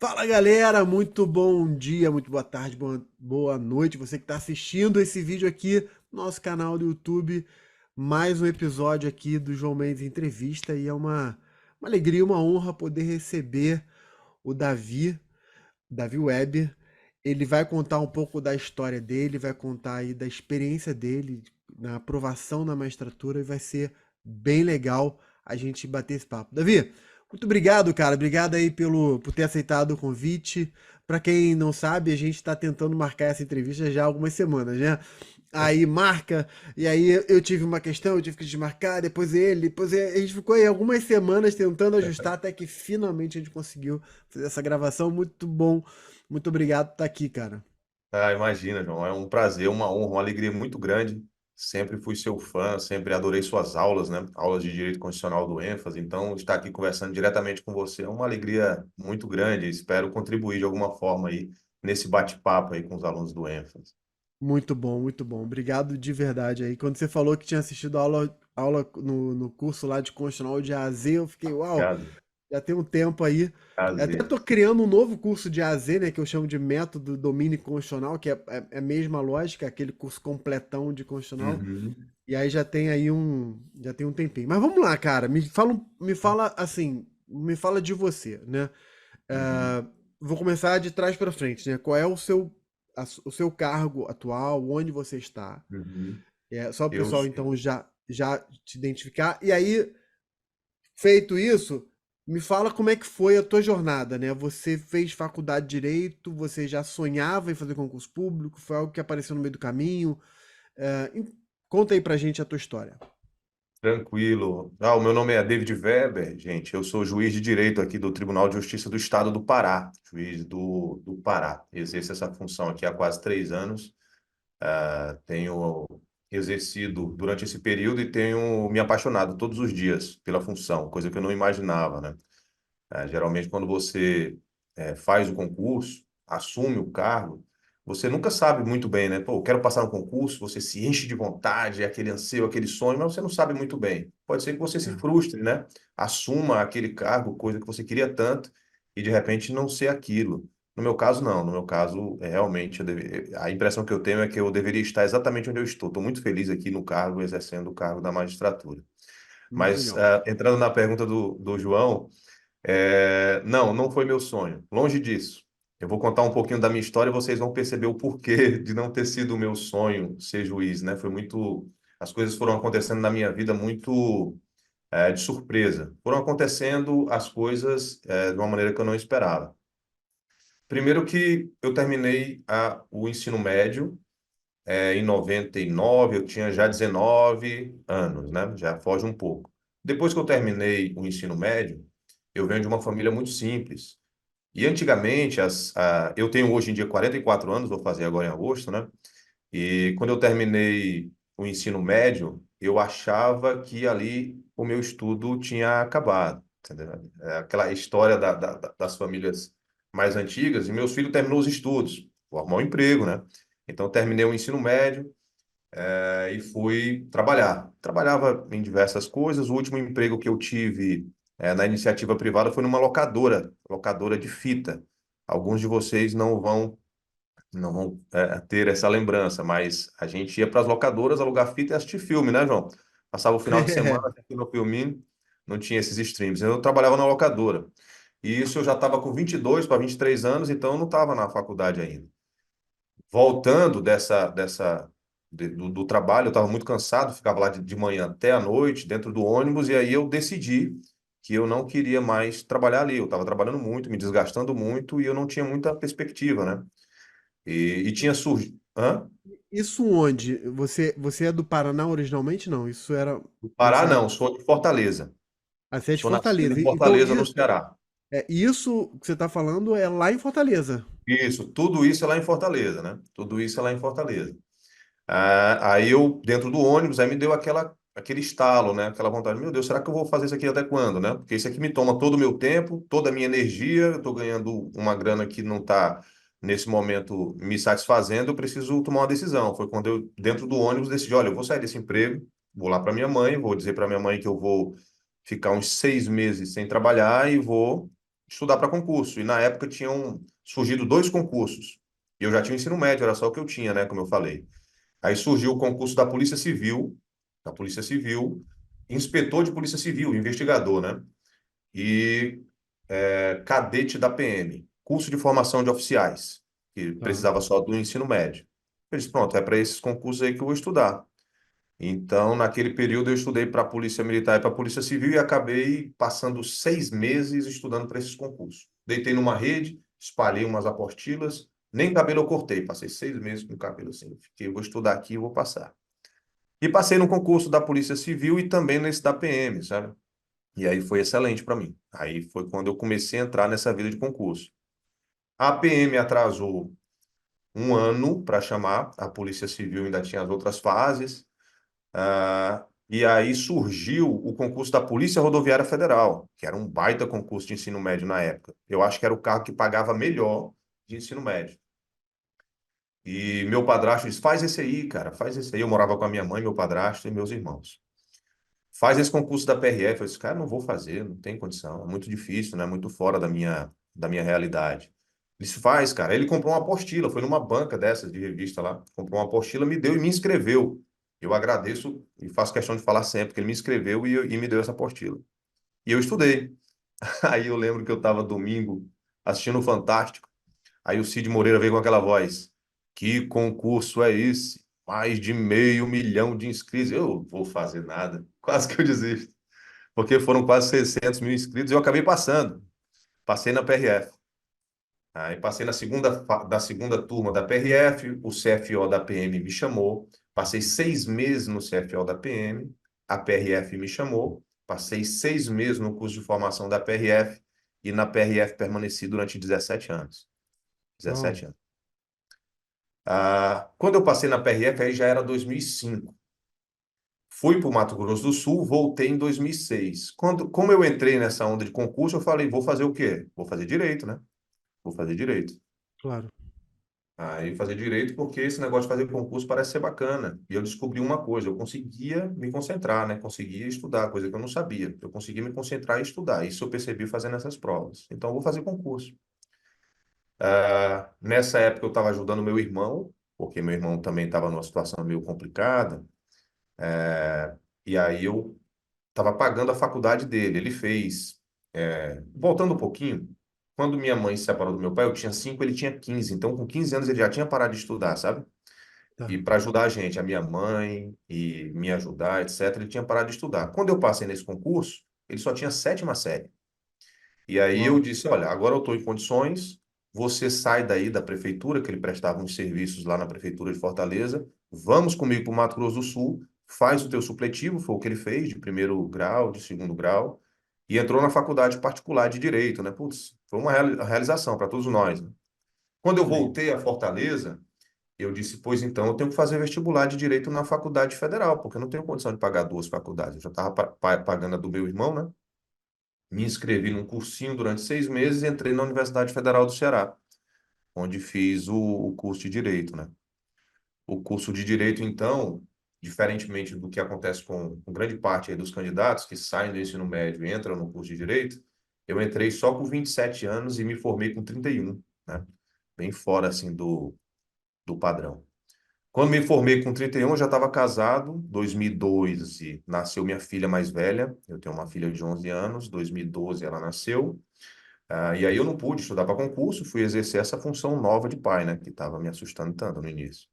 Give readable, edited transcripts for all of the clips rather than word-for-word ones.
Fala galera, muito bom dia, muito boa tarde, boa noite. Você que está assistindo esse vídeo aqui no nosso canal do YouTube, mais um episódio aqui do João Mendes Entrevista e é uma alegria, uma honra poder receber o Davi Web. Ele vai contar um pouco da história dele, vai contar aí da experiência dele na aprovação na magistratura e vai ser bem legal a gente bater esse papo. Davi, muito obrigado, cara. Obrigado aí por ter aceitado o convite. Para quem não sabe, a gente está tentando marcar essa entrevista já há algumas semanas, né? Aí marca, e aí eu tive uma questão, eu tive que desmarcar, a gente ficou aí algumas semanas tentando ajustar até que finalmente a gente conseguiu fazer essa gravação. Muito bom, muito obrigado por estar aqui, cara. Ah, imagina, João. É um prazer, uma honra, uma alegria muito grande. Sempre fui seu fã, sempre adorei suas aulas, né? Aulas de Direito Constitucional do ênfase. Então, estar aqui conversando diretamente com você é uma alegria muito grande. Espero contribuir de alguma forma aí nesse bate-papo aí com os alunos do ênfase. Muito bom, muito bom. Obrigado de verdade aí. Quando você falou que tinha assistido a aula no curso lá de Constitucional de A a Z, eu fiquei, uau, Prazer. já tem um tempo aí. Até Prazer. tô criando um novo curso de A a Z, né, que eu chamo de Método Domínio Constitucional, que é a mesma lógica, aquele curso completão de Constitucional. Uhum. E aí já tem um tempinho. Mas vamos lá, cara, me fala assim, me fala de você, né? Uhum. Ah, vou começar de trás para frente, né? Qual é o seu cargo atual, onde você está? Uhum. É, só o Eu, pessoal então já te identificar. E aí, feito isso, me fala como é que foi a tua jornada, né? Você fez faculdade de Direito, você já sonhava em fazer concurso público, foi algo que apareceu no meio do caminho. Conta aí pra gente a tua história. Tranquilo. O meu nome é David Weber, gente. Eu sou juiz de direito aqui do Tribunal de Justiça do Estado do Pará, juiz do Pará. Exerço essa função aqui há quase 3 anos. Tenho exercido durante esse período e tenho me apaixonado todos os dias pela função, coisa que eu não imaginava, né? Geralmente, quando você faz o concurso, assume o cargo, você nunca sabe muito bem, né? Pô, eu quero passar no concurso, você se enche de vontade, é aquele anseio, aquele sonho, mas você não sabe muito bem. Pode ser que você se É, frustre, né? Assuma aquele cargo, coisa que você queria tanto, e de repente não ser aquilo. No meu caso, não. No meu caso, realmente, a impressão que eu tenho é que eu deveria estar exatamente onde eu estou. Estou muito feliz aqui no cargo, exercendo o cargo da magistratura. muito Mas, legal. entrando na pergunta do João, não, não foi meu sonho. Longe disso. Eu vou contar um pouquinho da minha história e vocês vão perceber o porquê de não ter sido o meu sonho ser juiz, né? Foi muito. As coisas foram acontecendo na minha vida muito de surpresa. Foram acontecendo as coisas de uma maneira que eu não esperava. Primeiro que eu terminei o ensino médio em 99, eu tinha já 19 anos, né? Já foge um pouco. Depois que eu terminei o ensino médio, eu venho de uma família muito simples. E antigamente, eu tenho hoje em dia 44 anos, vou fazer agora em agosto, né? E quando eu terminei o ensino médio, eu achava que ali o meu estudo tinha acabado, entendeu? É aquela história das famílias mais antigas, e meus filhos terminou os estudos, vou arrumar um emprego, né? Então, eu terminei o ensino médio, e fui trabalhar. Trabalhava em diversas coisas. O último emprego que eu tive na iniciativa privada foi numa locadora, locadora de fita. Alguns de vocês não vão ter essa lembrança, mas a gente ia para as locadoras alugar fita e assistir filme, né, João? Passava o final de semana assistindo o filminho, não tinha esses streams. Eu trabalhava na locadora. E isso eu já estava com 22 para 23 anos, então eu não estava na faculdade ainda. Voltando do trabalho, eu estava muito cansado, ficava lá de manhã até a noite, dentro do ônibus, e aí eu decidi que eu não queria mais trabalhar ali. Eu estava trabalhando muito, me desgastando muito, e eu não tinha muita perspectiva, né? E tinha surgido. Hã? Isso onde? Você é do Paraná originalmente? Não, isso era Do uma Pará, cidade. não, sou de Fortaleza. Ah, você é de Sou nascido Fortaleza. em Então, Fortaleza, no Ceará. isso que você está falando é lá em Fortaleza. Isso, tudo isso é lá em Fortaleza, né? Tudo isso é lá em Fortaleza. Aí eu, dentro do ônibus, aí me deu aquele estalo, né? Aquela vontade, meu Deus, será que eu vou fazer isso aqui até quando, né? Porque isso aqui me toma todo o meu tempo, toda a minha energia, eu estou ganhando uma grana que não está, nesse momento, me satisfazendo, eu preciso tomar uma decisão. Foi quando eu, dentro do ônibus, decidi, olha, eu vou sair desse emprego, vou lá para minha mãe, vou dizer para minha mãe que eu vou ficar uns 6 meses sem trabalhar e vou estudar para concurso. E na época tinham surgido dois concursos. E eu já tinha o ensino médio, era só o que eu tinha, né? Como eu falei. Aí surgiu o concurso da Polícia Civil, inspetor de Polícia Civil, investigador, né? E cadete da PM, curso de formação de oficiais, que Tá. precisava só do ensino médio. Eu disse, pronto, é para esses concursos aí que eu vou estudar. Então, naquele período, eu estudei para a Polícia Militar e para a Polícia Civil e acabei passando 6 meses estudando para esses concursos. Deitei numa rede, espalhei umas apostilas, nem cabelo eu cortei, passei 6 meses com o cabelo assim. Fiquei, vou estudar aqui e vou passar. E passei no concurso da Polícia Civil e também nesse da PM, sabe? E aí foi excelente para mim. Aí foi quando eu comecei a entrar nessa vida de concurso. A PM atrasou um ano para chamar, a Polícia Civil ainda tinha as outras fases. E aí surgiu o concurso da Polícia Rodoviária Federal, que era um baita concurso de ensino médio na época. Eu acho que era o cargo que pagava melhor de ensino médio. E meu padrasto disse: faz esse aí, cara, faz esse aí. Eu morava com a minha mãe, meu padrasto e meus irmãos. Faz esse concurso da PRF. Eu disse: cara, não vou fazer, não tem condição, é muito difícil, né? Muito fora da minha realidade. Ele disse: faz, cara. Ele comprou uma apostila, foi numa banca dessas de revista lá, comprou uma apostila, me deu e me inscreveu. Eu agradeço e faço questão de falar sempre que ele me inscreveu e me deu essa apostila. E eu estudei. Aí eu lembro que eu estava domingo assistindo o Fantástico. Aí o Cid Moreira veio com aquela voz: que concurso é esse? Mais de 500 mil de inscritos. Eu vou fazer nada. Quase que eu desisto. Porque foram quase 600 mil inscritos e eu acabei passando. Passei na PRF. Aí passei da segunda turma da PRF, o CFO da PM me chamou. Passei 6 meses no CFO da PM, a PRF me chamou. Passei 6 meses no curso de formação da PRF e na PRF permaneci durante 17 anos. Uau. 17 anos. Quando eu passei na PRF, aí já era 2005. Fui para o Mato Grosso do Sul, voltei em 2006. Como eu entrei nessa onda de concurso, eu falei, vou fazer o quê? Vou fazer direito, né? Vou fazer direito. Claro. Aí fazer direito porque esse negócio de fazer concurso parece ser bacana. E eu descobri uma coisa, eu conseguia me concentrar, né? Conseguia estudar, coisa que eu não sabia. Eu conseguia me concentrar e estudar. Isso eu percebi fazendo essas provas. Então, eu vou fazer concurso. Nessa época, eu estava ajudando meu irmão, porque meu irmão também estava numa situação meio complicada. E aí eu estava pagando a faculdade dele. Ele fez. Voltando um pouquinho, quando minha mãe se separou do meu pai, eu tinha 5, ele tinha 15. Então, com 15 anos, ele já tinha parado de estudar, sabe? Tá. E para ajudar a gente, a minha mãe, e me ajudar, etc., ele tinha parado de estudar. Quando eu passei nesse concurso, ele só tinha sétima série. E aí eu Uau. disse: olha, agora eu estou em condições, você sai daí da prefeitura, que ele prestava uns serviços lá na prefeitura de Fortaleza, vamos comigo para o Mato Grosso do Sul, faz o teu supletivo, foi o que ele fez, de primeiro grau, de segundo grau, e entrou na faculdade particular de Direito, né? Putz, foi uma realização para todos nós, né? Quando eu Sim. voltei a Fortaleza, eu disse, pois então, eu tenho que fazer vestibular de Direito na Faculdade Federal, porque eu não tenho condição de pagar duas faculdades. Eu já estava pagando a do meu irmão, né? Me inscrevi num cursinho durante 6 meses e entrei na Universidade Federal do Ceará, onde fiz o curso de Direito, né? O curso de Direito, então, diferentemente do que acontece com grande parte aí dos candidatos que saem do ensino médio e entram no curso de Direito, eu entrei só com 27 anos e me formei com 31, né? Bem fora, assim, do padrão. Quando me formei com 31, eu já estava casado. 2012 nasceu minha filha mais velha. Eu tenho uma filha de 11 anos. 2012 ela nasceu. E aí eu não pude estudar para concurso, fui exercer essa função nova de pai, né? Que estava me assustando tanto no início.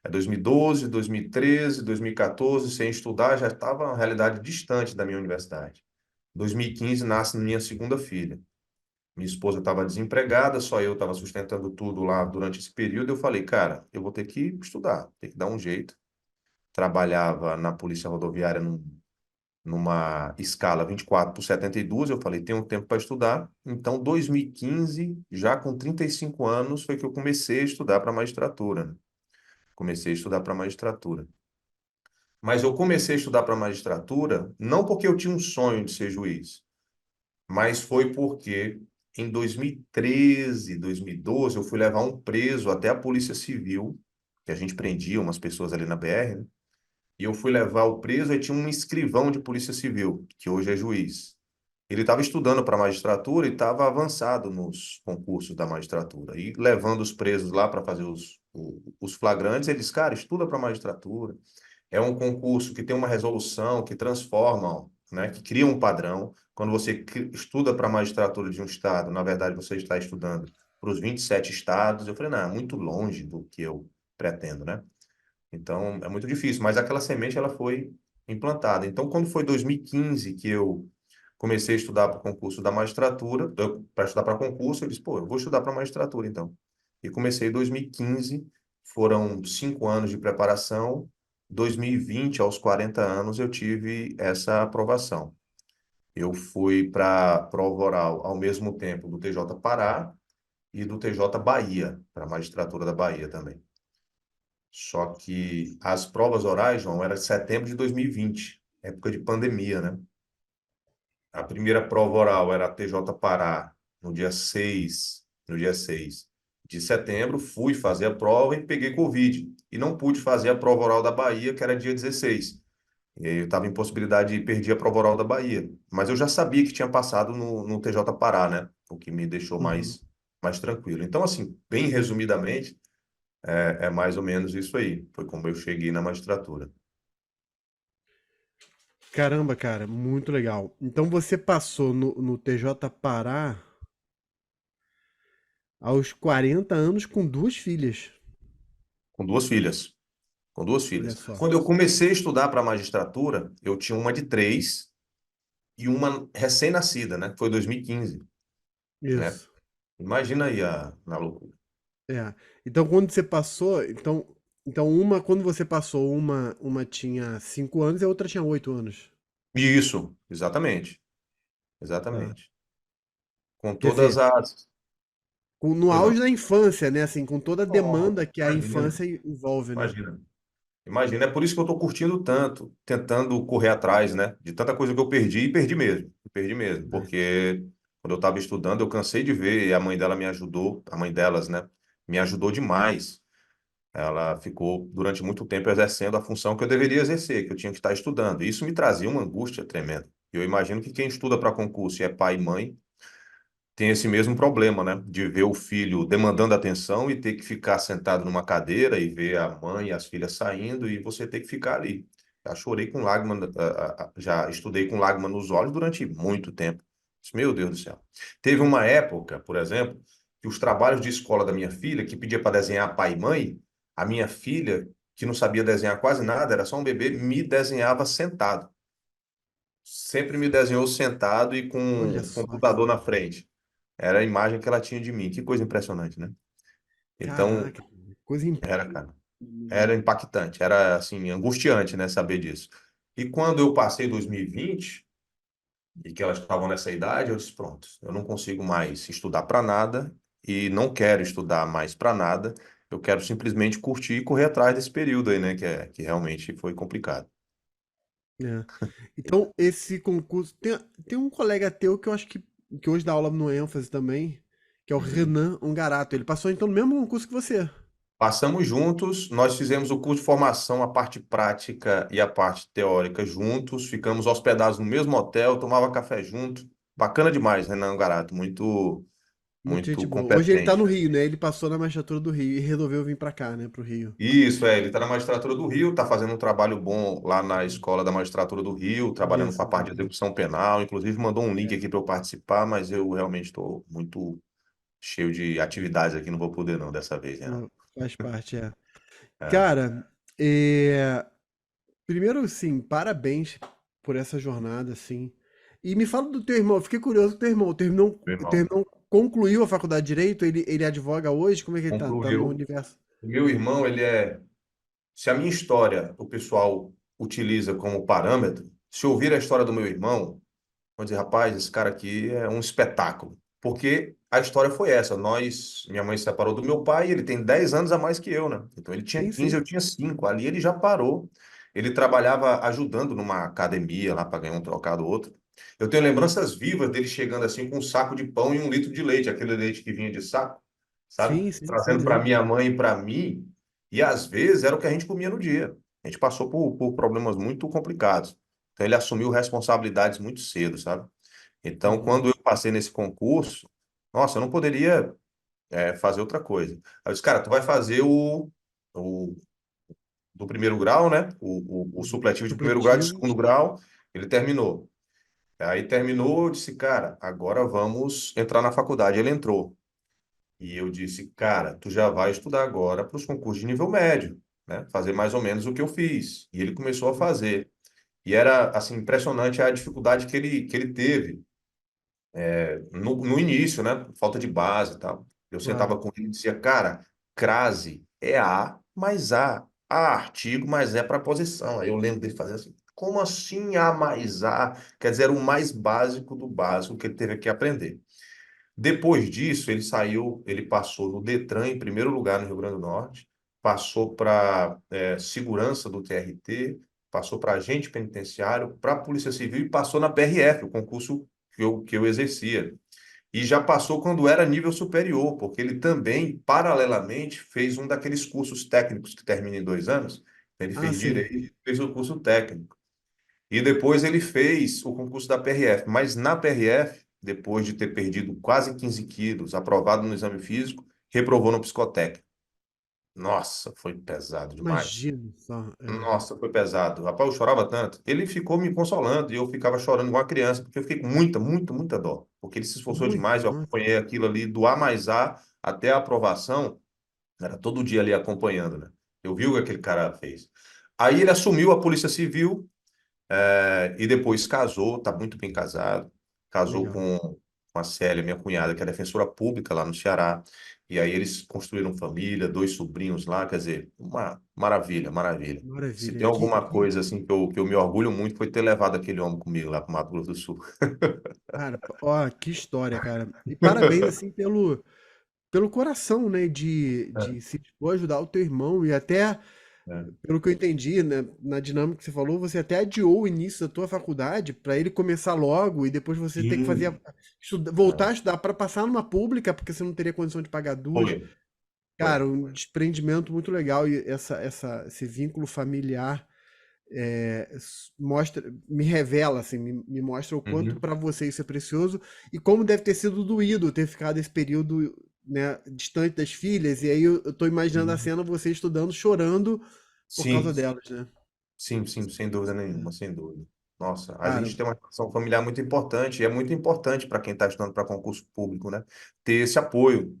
Aí 2012, 2013, 2014, sem estudar, já estava uma realidade distante da minha universidade. 2015 nasce minha segunda filha. Minha esposa estava desempregada, só eu estava sustentando tudo lá durante esse período. Eu falei, cara, eu vou ter que estudar, ter que dar um jeito. Trabalhava na Polícia Rodoviária numa escala 24 por 72. Eu falei, tenho tempo para estudar. Então, 2015, já com 35 anos, foi que eu comecei a estudar para magistratura, né? Comecei a estudar para magistratura. Mas eu comecei a estudar para magistratura não porque eu tinha um sonho de ser juiz, mas foi porque em 2013, 2012, eu fui levar um preso até a Polícia Civil, que a gente prendia umas pessoas ali na BR, né? E eu fui levar o preso e tinha um escrivão de Polícia Civil, que hoje é juiz. ele estava estudando para a magistratura e estava avançado nos concursos da magistratura. E levando os presos lá para fazer os flagrantes, ele disse, cara, estuda para a magistratura. É um concurso que tem uma resolução, que transforma, né, que cria um padrão. Quando você estuda para a magistratura de um estado, na verdade você está estudando para os 27 estados. Eu falei, não, é muito longe do que eu pretendo, né? Então, é muito difícil, mas aquela semente ela foi implantada. Então, quando foi 2015 que eu comecei a estudar para o concurso da magistratura, para estudar para concurso, eu disse, pô, eu vou estudar para magistratura então. E comecei em 2015, foram 5 anos de preparação. 2020, aos 40 anos, eu tive essa aprovação. Eu fui para a prova oral ao mesmo tempo do TJ Pará e do TJ Bahia, para a magistratura da Bahia também. Só que as provas orais, João, era setembro de 2020, época de pandemia, né? A primeira prova oral era a TJ Pará, no dia 6 de setembro. Fui fazer a prova e peguei Covid. E não pude fazer a prova oral da Bahia, que era dia 16. E aí eu estava em possibilidade de perder a prova oral da Bahia. Mas eu já sabia que tinha passado no TJ Pará, né? O que me deixou Uhum. mais tranquilo. Então, assim, bem resumidamente, é mais ou menos isso aí. Foi como eu cheguei na magistratura. Caramba, cara, muito legal. Então você passou no TJ Pará aos 40 anos com duas filhas. Com duas filhas. Com duas Olha filhas. só. Quando eu comecei a estudar para a magistratura, eu tinha uma de 3 e uma recém-nascida, né? Que foi 2015, né? Isso. Imagina aí na loucura. É. Então quando você passou, então uma, quando você passou, uma tinha 5 anos e a outra tinha 8 anos. Isso, exatamente. Tá. Exatamente. Com Quer todas dizer, as. no Pois não? auge da infância, né? Assim, com toda a demanda Nossa, que a imagina, infância envolve, né? imagina. Imagina, é por isso que eu estou curtindo tanto, tentando correr atrás, né? De tanta coisa que eu perdi, e perdi mesmo, É. porque quando eu estava estudando, eu cansei de ver, e a mãe dela me ajudou, a mãe delas, né? Me ajudou demais. Ela ficou durante muito tempo exercendo a função que eu deveria exercer, que eu tinha que estar estudando. E isso me trazia uma angústia tremenda. Eu imagino que quem estuda para concurso e é pai e mãe tem esse mesmo problema, né? De ver o filho demandando atenção e ter que ficar sentado numa cadeira e ver a mãe e as filhas saindo e você ter que ficar ali. Já chorei com lágrima, já estudei com lágrima nos olhos durante muito tempo. Meu Deus do céu. Teve uma época, por exemplo, que os trabalhos de escola da minha filha, que pedia para desenhar pai e mãe, a minha filha, que não sabia desenhar quase nada, era só um bebê, me desenhava sentado. Sempre me desenhou sentado e com Olha um só, computador cara. na frente. Era a imagem que ela tinha de mim. Que coisa impressionante, né? Então, Caraca, coisa era, cara, era impactante, era assim, angustiante, né, saber disso. E quando eu passei 2020 e que elas estavam nessa idade, eu disse, pronto, eu não consigo mais estudar para nada e não quero estudar mais para nada. Eu quero simplesmente curtir e correr atrás desse período aí, né, que realmente foi complicado. é. Então, esse concurso. Tem um colega teu que eu acho que hoje dá aula no ênfase também, que é o Uhum. Renan Ongarato. Ele passou então no mesmo concurso que você. Passamos juntos, nós fizemos o curso de formação, a parte prática e a parte teórica juntos, ficamos hospedados no mesmo hotel, tomava café junto. Bacana demais, Renan Garato, muito, Muita muito gente boa. Hoje ele tá competente. no Rio, né? Ele passou na magistratura do Rio e resolveu vir pra cá, né? Pro Rio. Isso, ele está na magistratura do Rio, está fazendo um trabalho bom lá na escola da magistratura do Rio, trabalhando com Isso, a parte de exatamente. execução penal, inclusive mandou um link É. aqui para eu participar, mas eu realmente estou muito cheio de atividades aqui, não vou poder não dessa vez, Renan. Não, faz parte, é. É, Cara, primeiro, sim, parabéns por essa jornada, assim. E me fala do teu irmão, eu fiquei curioso do teu irmão. meu O teu irmão, irmão concluiu a faculdade de Direito? Ele advoga hoje? Como é que ele tá? Tá no concluiu. universo? O meu irmão, ele é. Se a minha história o pessoal utiliza como parâmetro, se ouvir a história do meu irmão, vão dizer, rapaz, esse cara aqui é um espetáculo. Porque a história foi essa. Minha mãe se separou do meu pai, ele tem 10 anos a mais que eu, né? Então ele tinha Sim, 15, sim. eu tinha 5. Ali ele já parou. Ele trabalhava ajudando numa academia lá para ganhar um trocado ou outro. Eu tenho lembranças vivas dele chegando assim com um saco de pão e 1 litro de leite, aquele leite que vinha de saco, sabe? Sim, sim, sim, Trazendo para lembro. minha mãe e para mim. E às vezes era o que a gente comia no dia. A gente passou por problemas muito complicados. Então ele assumiu responsabilidades muito cedo, sabe? Então, Uhum. quando eu passei nesse concurso, nossa, eu não poderia fazer outra coisa. Aí eu disse, cara, tu vai fazer o do primeiro grau, né? O Uhum. supletivo de primeiro grau e de Supletivo. segundo grau, ele terminou. Aí terminou, eu disse, cara, agora vamos entrar na faculdade. Ele entrou. E eu disse, cara, tu já vai estudar agora para os concursos de nível médio, né? Fazer mais ou menos o que eu fiz. E ele começou a fazer. E era, assim, impressionante a dificuldade que ele teve no início, né? Falta de base e tal. Eu sentava Claro. com ele e dizia, cara, crase é A mais A. A artigo mais é preposição. Aí eu lembro dele fazer assim, como assim A mais A? Quer dizer, era o mais básico do básico que ele teve que aprender. Depois disso, ele saiu, ele passou no Detran em primeiro lugar no Rio Grande do Norte, passou para segurança do TRT, passou para agente penitenciário, para a Polícia Civil e passou na PRF, o concurso que eu exercia. E já passou quando era nível superior, porque ele também, paralelamente, fez um daqueles cursos técnicos que termina em 2 anos. Ele Ah, fez sim. direito e fez o curso técnico. E depois ele fez o concurso da PRF. Mas na PRF, depois de ter perdido quase 15 quilos, aprovado no exame físico, reprovou no psicotécnico. Nossa, foi pesado demais. Imagino só. É. Nossa, foi pesado. Rapaz, eu chorava tanto. Ele ficou me consolando e eu ficava chorando igual uma criança, porque eu fiquei com muita, muita, muita dó. Porque ele se esforçou Muito, demais. Eu nossa. acompanhei aquilo ali do A mais A até a aprovação. Era todo dia ali acompanhando, né? Eu vi o que aquele cara fez. Aí ele assumiu a Polícia Civil e depois casou, tá muito bem casado. Casou Legal. com a Célia, minha cunhada, que é defensora pública lá no Ceará. E aí eles construíram família, 2 sobrinhos lá, quer dizer, uma maravilha, maravilha. Se Maravilha. tem alguma coisa assim que eu me orgulho muito foi ter levado aquele homem comigo lá para Mato Grosso do Sul. Cara, ó, que história, cara. E parabéns, assim, pelo coração, né, de se dispor a ajudar o teu irmão e até, É. pelo que eu entendi, né, na dinâmica que você falou, você até adiou o início da tua faculdade para ele começar logo e depois você ter que fazer, Sim, voltar é. a estudar para passar numa pública, porque você não teria condição de pagar duas. Foi, Cara, foi. um desprendimento muito legal e esse vínculo familiar mostra, me revela, assim, me mostra o quanto Uhum, para você isso é precioso e como deve ter sido doído ter ficado esse período, né, distante das filhas. E aí eu tô imaginando a uhum. cena você estudando, chorando por Sim, causa delas, né? sim, sim, sem dúvida nenhuma, É. sem dúvida. Nossa, a Cara, gente tem uma relação familiar muito importante, e é muito importante para quem está estudando para concurso público, né? Ter esse apoio,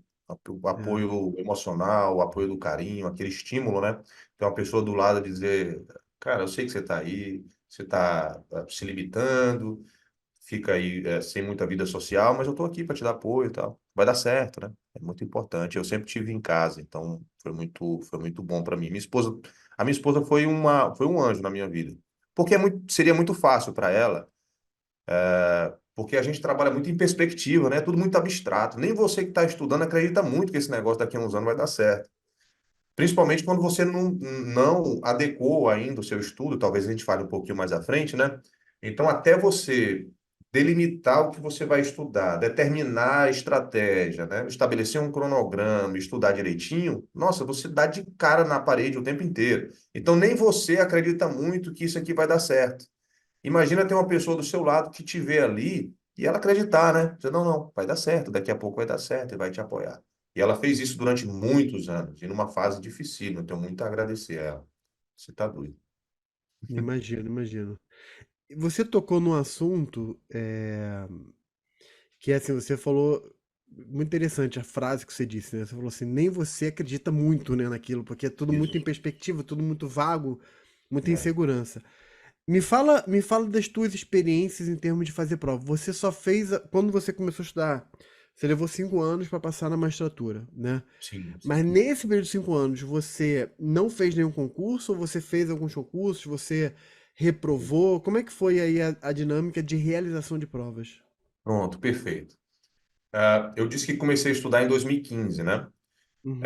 o é, apoio emocional, o apoio do carinho, aquele estímulo, né? Ter uma pessoa do lado dizer, cara, eu sei que você está aí, você está se limitando, fica aí sem muita vida social, mas eu estou aqui para te dar apoio e tal. Vai dar certo, né? É muito importante. Eu sempre tive em casa, então foi muito bom para mim. A minha esposa foi um anjo na minha vida, porque seria muito fácil para ela, porque a gente trabalha muito em perspectiva, né? Tudo muito abstrato. Nem você que está estudando acredita muito que esse negócio daqui a uns anos vai dar certo. Principalmente quando você não adequou ainda o seu estudo, talvez a gente fale um pouquinho mais à frente, né? Então, até você delimitar o que você vai estudar, determinar a estratégia, né? Estabelecer um cronograma, estudar direitinho, nossa, você dá de cara na parede o tempo inteiro. Então, nem você acredita muito que isso aqui vai dar certo. Imagina ter uma pessoa do seu lado que te vê ali e ela acreditar, né? Dizer, não, não, vai dar certo, daqui a pouco vai dar certo e vai te apoiar. E ela fez isso durante muitos anos, e numa fase difícil, eu tenho muito a agradecer a ela. Você tá doido. imagino, imagino. E você tocou num assunto que, assim, você falou, muito interessante a frase que você disse, né? Você falou assim, nem você acredita muito, né, naquilo, porque é tudo muito em Isso. perspectiva, tudo muito vago, muita É. insegurança. Me fala das tuas experiências em termos de fazer prova. Você só fez, quando você começou a estudar, você levou 5 anos para passar na magistratura, né? Sim, Mas sim. nesse período de 5 anos, você não fez nenhum concurso ou você fez alguns concursos, você reprovou? Como é que foi aí a dinâmica de realização de provas? Pronto, perfeito. Eu disse que comecei a estudar em 2015, né? Uhum.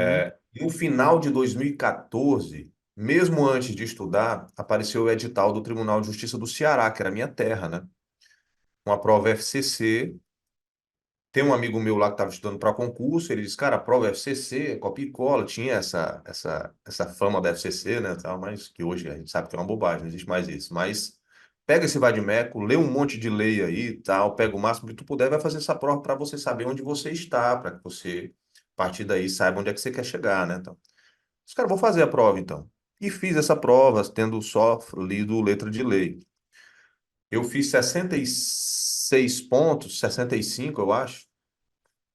No final de 2014, mesmo antes de estudar, apareceu o edital do Tribunal de Justiça do Ceará, que era a minha terra, né? Uma prova FCC. Tem um amigo meu lá que estava estudando para concurso, ele disse, cara, a prova é FCC, copia e cola, tinha essa fama da FCC, né, tal, mas que hoje a gente sabe que é uma bobagem, não existe mais isso. Mas pega esse vade-mecum, lê um monte de lei aí, e tal, pega o máximo que tu puder, vai fazer essa prova para você saber onde você está, para que você, a partir daí, saiba onde é que você quer chegar, né? Então, os caras vão fazer a prova, então. E fiz essa prova, tendo só lido letra de lei. Eu fiz 66 pontos, 65, eu acho.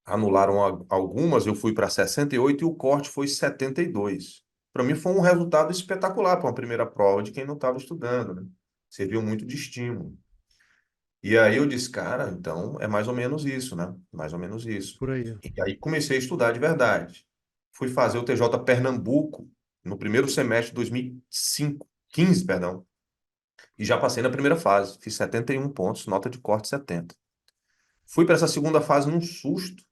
Anularam algumas, eu fui para 68 e o corte foi 72. Para mim foi um resultado espetacular para uma primeira prova de quem não estava estudando, né? Serviu muito de estímulo. E aí eu disse, cara, então é mais ou menos isso, né? Mais ou menos isso. Por aí. E aí comecei a estudar de verdade. Fui fazer o TJ Pernambuco no primeiro semestre de 2005, 15, perdão, e já passei na primeira fase. Fiz 71 pontos, nota de corte 70. Fui para essa segunda fase num susto,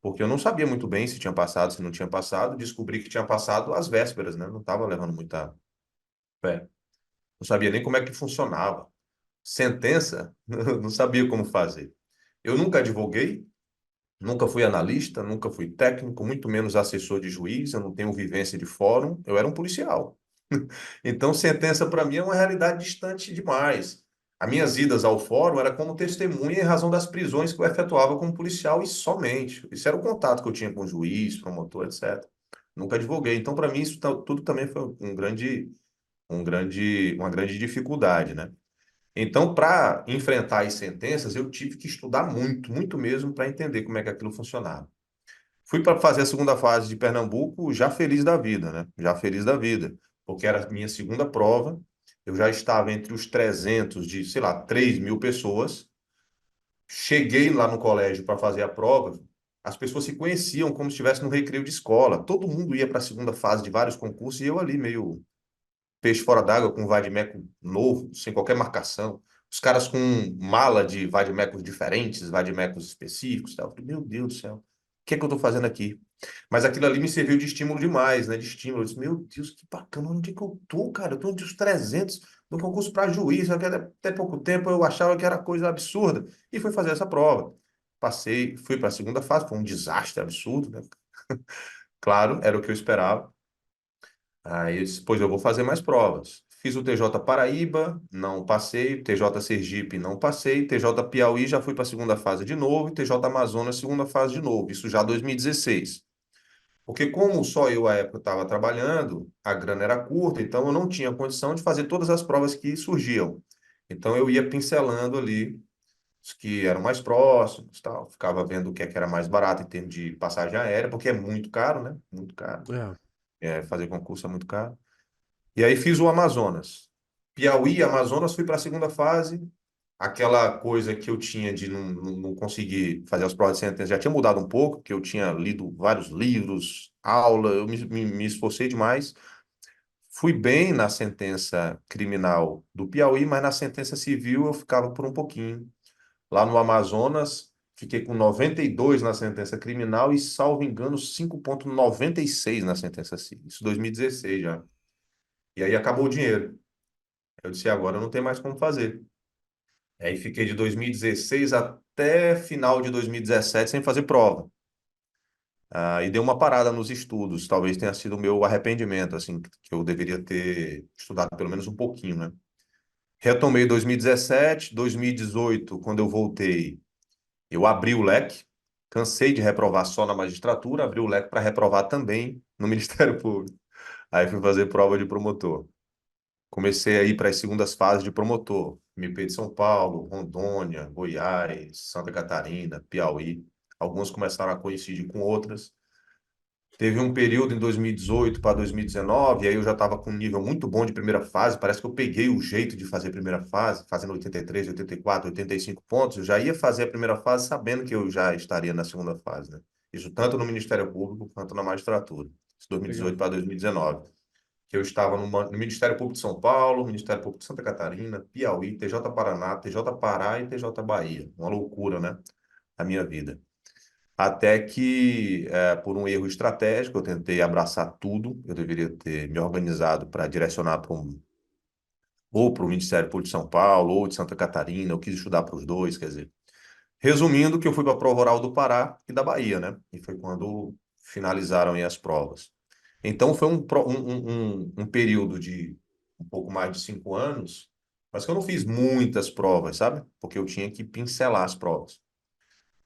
porque eu não sabia muito bem se tinha passado, se não tinha passado. Descobri que tinha passado às vésperas, né? Não estava levando muita fé. Não sabia nem como é que funcionava. Sentença, não sabia como fazer. Eu nunca advoguei, nunca fui analista, nunca fui técnico, muito menos assessor de juiz, eu não tenho vivência de fórum, eu era um policial. Então, sentença para mim é uma realidade distante demais. As minhas idas ao fórum era como testemunha em razão das prisões que eu efetuava como policial e somente. Isso era o contato que eu tinha com o juiz, promotor, etc. Nunca advoguei. Então, para mim, isso tudo também foi uma grande dificuldade, né? Então, para enfrentar as sentenças, eu tive que estudar muito, muito mesmo, para entender como é que aquilo funcionava. Fui para fazer a segunda fase de Pernambuco já feliz da vida, né? Já feliz da vida, porque era a minha segunda prova. Eu já estava entre os 300 de, sei lá, 3.000 pessoas. Cheguei lá no colégio para fazer a prova. As pessoas se conheciam como se estivesse no recreio de escola. Todo mundo ia para a segunda fase de vários concursos e eu ali meio peixe fora d'água com vade-mecum novo, sem qualquer marcação. Os caras com mala de vade-mecums diferentes, vade-mecums específicos, tal. Eu falei, meu Deus do céu, o que é que eu estou fazendo aqui? Mas aquilo ali me serviu de estímulo demais, né? De estímulo. Eu disse, meu Deus, que bacana, onde é que eu tô, cara? Eu tô entre os 300 no concurso para juiz, só que até pouco tempo eu achava que era coisa absurda. E fui fazer essa prova. Passei, fui para a segunda fase, foi um desastre absurdo, né? Claro, era o que eu esperava. Aí eu disse, pois eu vou fazer mais provas. Fiz o TJ Paraíba, não passei. TJ Sergipe, não passei. TJ Piauí, já fui para a segunda fase de novo. E TJ Amazonas, segunda fase de novo. Isso já 2016. Porque como só eu, à época, estava trabalhando, a grana era curta, então eu não tinha condição de fazer todas as provas que surgiam. Então eu ia pincelando ali os que eram mais próximos, tal. Ficava vendo o que é que era mais barato em termos de passagem aérea, porque é muito caro, né? Muito caro. É. Fazer concurso é muito caro. E aí fiz o Amazonas. Piauí e Amazonas fui para a segunda fase. Aquela coisa que eu tinha de não conseguir fazer as provas de sentença já tinha mudado um pouco, porque eu tinha lido vários livros, aula, eu me esforcei demais. Fui bem na sentença criminal do Piauí, mas na sentença civil eu ficava por um pouquinho. Lá no Amazonas, fiquei com 92 na sentença criminal e, salvo engano, 5,96 na sentença civil. Isso em 2016 já. E aí acabou o dinheiro. Eu disse, agora não tem mais como fazer. Aí fiquei de 2016 até final de 2017 sem fazer prova. E dei uma parada nos estudos. Talvez tenha sido o meu arrependimento, assim, que eu deveria ter estudado pelo menos um pouquinho, né? Retomei 2017, 2018, quando eu voltei, eu abri o leque. Cansei de reprovar só na magistratura, abri o leque para reprovar também no Ministério Público. Aí fui fazer prova de promotor. Comecei a ir para as segundas fases de promotor. MP de São Paulo, Rondônia, Goiás, Santa Catarina, Piauí. Algumas começaram a coincidir com outras. Teve um período em 2018 para 2019, aí eu já estava com um nível muito bom de primeira fase. Parece que eu peguei o jeito de fazer a primeira fase, fazendo 83, 84, 85 pontos. Eu já ia fazer a primeira fase sabendo que eu já estaria na segunda fase, né? Isso tanto no Ministério Público quanto na magistratura. Isso 2018 Legal. para 2019, que eu estava no Ministério Público de São Paulo, Ministério Público de Santa Catarina, Piauí, TJ Paraná, TJ Pará e TJ Bahia. Uma loucura, né? A minha vida. Até que, por um erro estratégico, eu tentei abraçar tudo. Eu deveria ter me organizado para direcionar ou para o Ministério Público de São Paulo, ou de Santa Catarina. Eu quis estudar para os dois, quer dizer. Resumindo, que eu fui para a prova oral do Pará e da Bahia, né? E foi quando finalizaram aí as provas. Então, foi um período de um pouco mais de 5 anos, Mas que eu não fiz muitas provas, sabe? Porque eu tinha que pincelar as provas.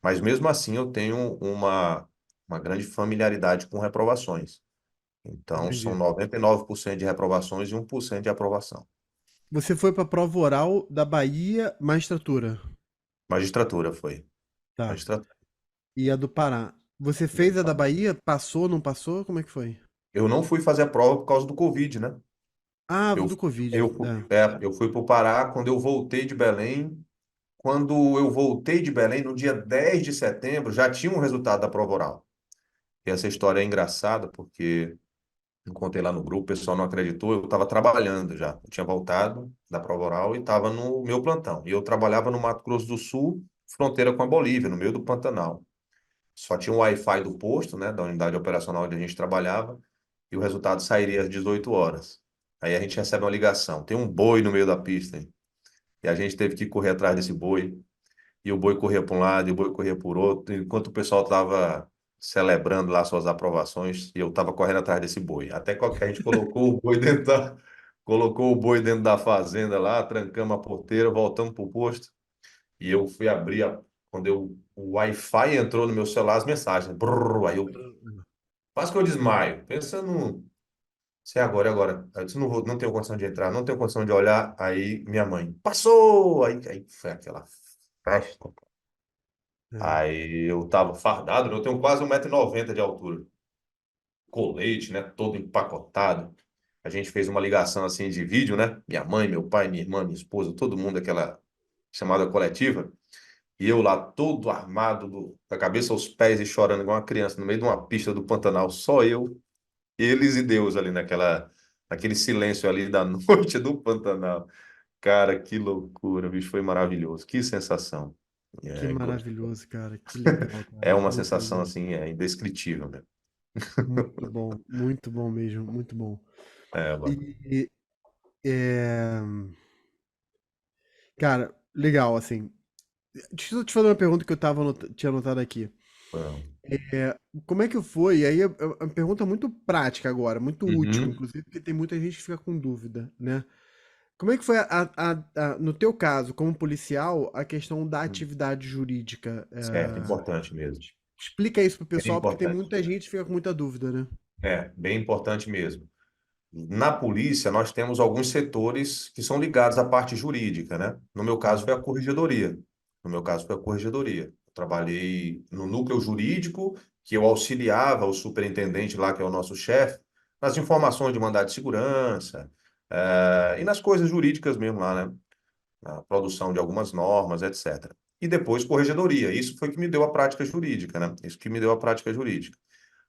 Mas mesmo assim eu tenho uma grande familiaridade com reprovações. Então são Entendi. 99% de reprovações e 1% de aprovação. Você foi pra prova oral da Bahia Magistratura. Magistratura foi. Tá. Magistratura. E a do Pará. Você fez a da Bahia? Passou, não passou? Como é que foi? Eu não fui fazer a prova por causa do Covid, né? Ah, Eu, do Covid. eu, eu fui para o Pará quando eu voltei de Belém. Quando eu voltei de Belém, no dia 10 de setembro, já tinha um resultado da prova oral. E essa história é engraçada, porque eu contei lá no grupo, o pessoal não acreditou, eu estava trabalhando já. Eu tinha voltado da prova oral e estava no meu plantão. E eu trabalhava no Mato Grosso do Sul, fronteira com a Bolívia, no meio do Pantanal. Só tinha o Wi-Fi do posto, né, da unidade operacional onde a gente trabalhava, e o resultado sairia às 18 horas. Aí a gente recebe uma ligação, tem um boi no meio da pista, hein? E a gente teve que correr atrás desse boi, e o boi corria para um lado, e o boi corria por outro, enquanto o pessoal estava celebrando lá suas aprovações, e eu estava correndo atrás desse boi. Até que a gente colocou o boi colocou o boi dentro da fazenda lá, trancamos a porteira, voltamos para o posto, e eu fui abrir quando o Wi-Fi entrou no meu celular, as mensagens. Brrr, aí eu quase que eu desmaio, pensando, se é agora, é agora. Aí eu disse, não vou, não tenho condição de entrar, não tenho condição de olhar. Aí minha mãe, passou! Aí foi aquela festa. É. Aí eu tava fardado, né? Eu tenho quase 1,90 m de altura. Colete, né? Todo empacotado. A gente fez uma ligação assim de vídeo, né? Minha mãe, meu pai, minha irmã, minha esposa, todo mundo, aquela chamada coletiva. E eu lá todo armado, da cabeça aos pés e chorando igual uma criança no meio de uma pista do Pantanal. Só eu, eles e Deus ali naquele silêncio ali da noite do Pantanal. Cara, que loucura, bicho, foi maravilhoso. Que sensação. Que É, maravilhoso, cara. Que legal, é cara. uma Muito sensação legal. assim, indescritível, né? Muito bom mesmo, muito bom. É, mano. E, é, cara, legal, assim. Deixa eu te fazer uma pergunta que eu tinha anotado aqui. É, como é que foi? E aí é uma pergunta muito prática agora, muito útil, Uhum. inclusive, porque tem muita gente que fica com dúvida, né? Como é que foi, no teu caso, como policial, a questão da atividade jurídica? Certo, importante mesmo. Explica isso pro Bem pessoal, porque tem importante. muita gente que fica com muita dúvida, né? Bem importante mesmo. Na polícia, nós temos alguns setores que são ligados à parte jurídica, né? No meu caso, Tá. foi a corregedoria. No meu caso, foi a corregedoria. Eu trabalhei no núcleo jurídico, que eu auxiliava o superintendente lá, que é o nosso chefe, nas informações de mandado de segurança, e nas coisas jurídicas mesmo lá, né? Na produção de algumas normas, etc. E depois corregedoria. Isso foi que me deu a prática jurídica, né? Isso que me deu a prática jurídica.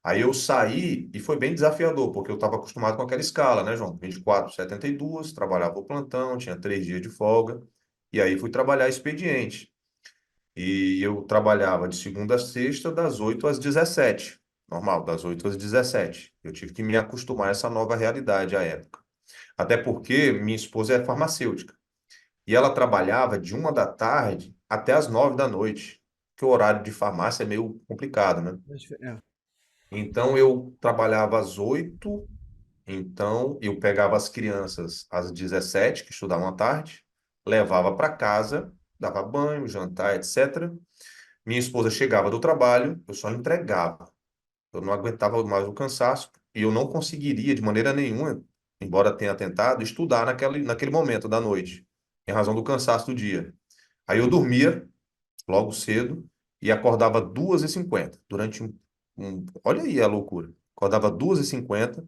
Aí eu saí e foi bem desafiador, porque eu estava acostumado com aquela escala, né, João? 24, 72, trabalhava o plantão, tinha 3 dias de folga, e aí fui trabalhar expediente. E eu trabalhava de segunda a sexta, das 8 às 17, normal, das 8 às 17. Eu tive que me acostumar a essa nova realidade à época. Até porque minha esposa é farmacêutica, e ela trabalhava de 1 da tarde até as 9 da noite, que o horário de farmácia é meio complicado, né? É. Então eu trabalhava às 8. Então, eu pegava as crianças às 17, que estudavam à tarde, levava para casa, dava banho, jantar, etc. Minha esposa chegava do trabalho, eu só entregava. Eu não aguentava mais o cansaço e eu não conseguiria, de maneira nenhuma, embora tenha tentado, estudar naquele momento da noite, em razão do cansaço do dia. Aí eu dormia logo cedo e acordava 2h50 durante olha aí a loucura. Acordava 2h50,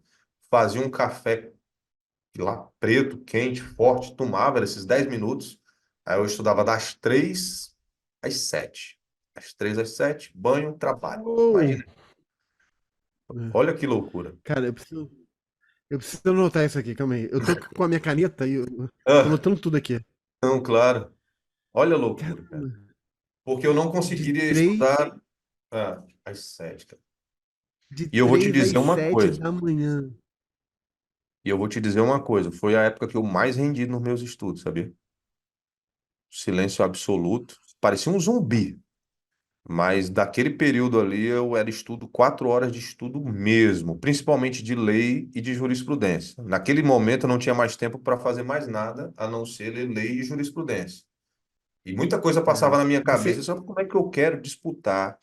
fazia um café lá preto, quente, forte, tomava era esses 10 minutos. Aí eu estudava das 3 às 7. Das 3 às 7, banho, trabalho. Uou! Imagina, É. olha que loucura. Cara, eu preciso anotar isso aqui, calma aí. Eu tô com a minha caneta e eu tô Ah, anotando tudo aqui. não, claro. Olha a loucura, cara. Caramba, Porque eu não de conseguiria três, estudar às 7, cara. de E eu vou te 3 às dizer uma 7 coisa. da manhã. E eu vou te dizer uma coisa. Foi a época que eu mais rendi nos meus estudos, sabia? Silêncio absoluto. Parecia um zumbi. Mas daquele período ali eu era estudo 4 horas de estudo mesmo, principalmente de lei e de jurisprudência. Naquele momento eu não tinha mais tempo para fazer mais nada a não ser ler lei e jurisprudência. E muita coisa passava É. na minha cabeça, Você, só como é que eu quero disputar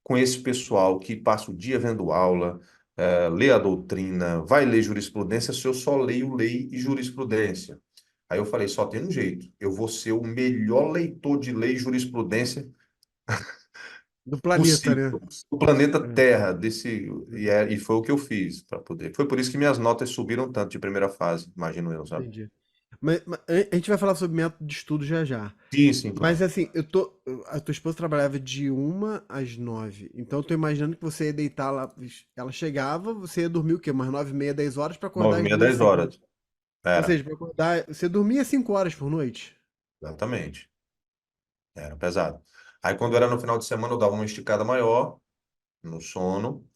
com esse pessoal que passa o dia vendo aula, lê a doutrina, vai ler jurisprudência, se eu só leio lei e jurisprudência. Aí eu falei, só tem um jeito, eu vou ser o melhor leitor de lei e jurisprudência do planeta, possível, né? do planeta É, Terra, desse, é, e foi o que eu fiz para poder. Foi por isso que minhas notas subiram tanto de primeira fase, imagino eu, sabe? entendi. Mas a gente vai falar sobre método de estudo já já. Sim, sim, Mas claro. assim, a tua esposa trabalhava de 1 às 9. Então eu tô imaginando que você ia deitar lá. Ela chegava, você ia dormir o quê? Umas 9h30, 10 horas pra Nove acordar e às meia, duas, 10 5, né? horas. Ou Era, seja, pra acordar. Você dormia 5 horas por noite? exatamente. Era pesado. Aí quando era É, no final de semana eu dava uma esticada maior no sono,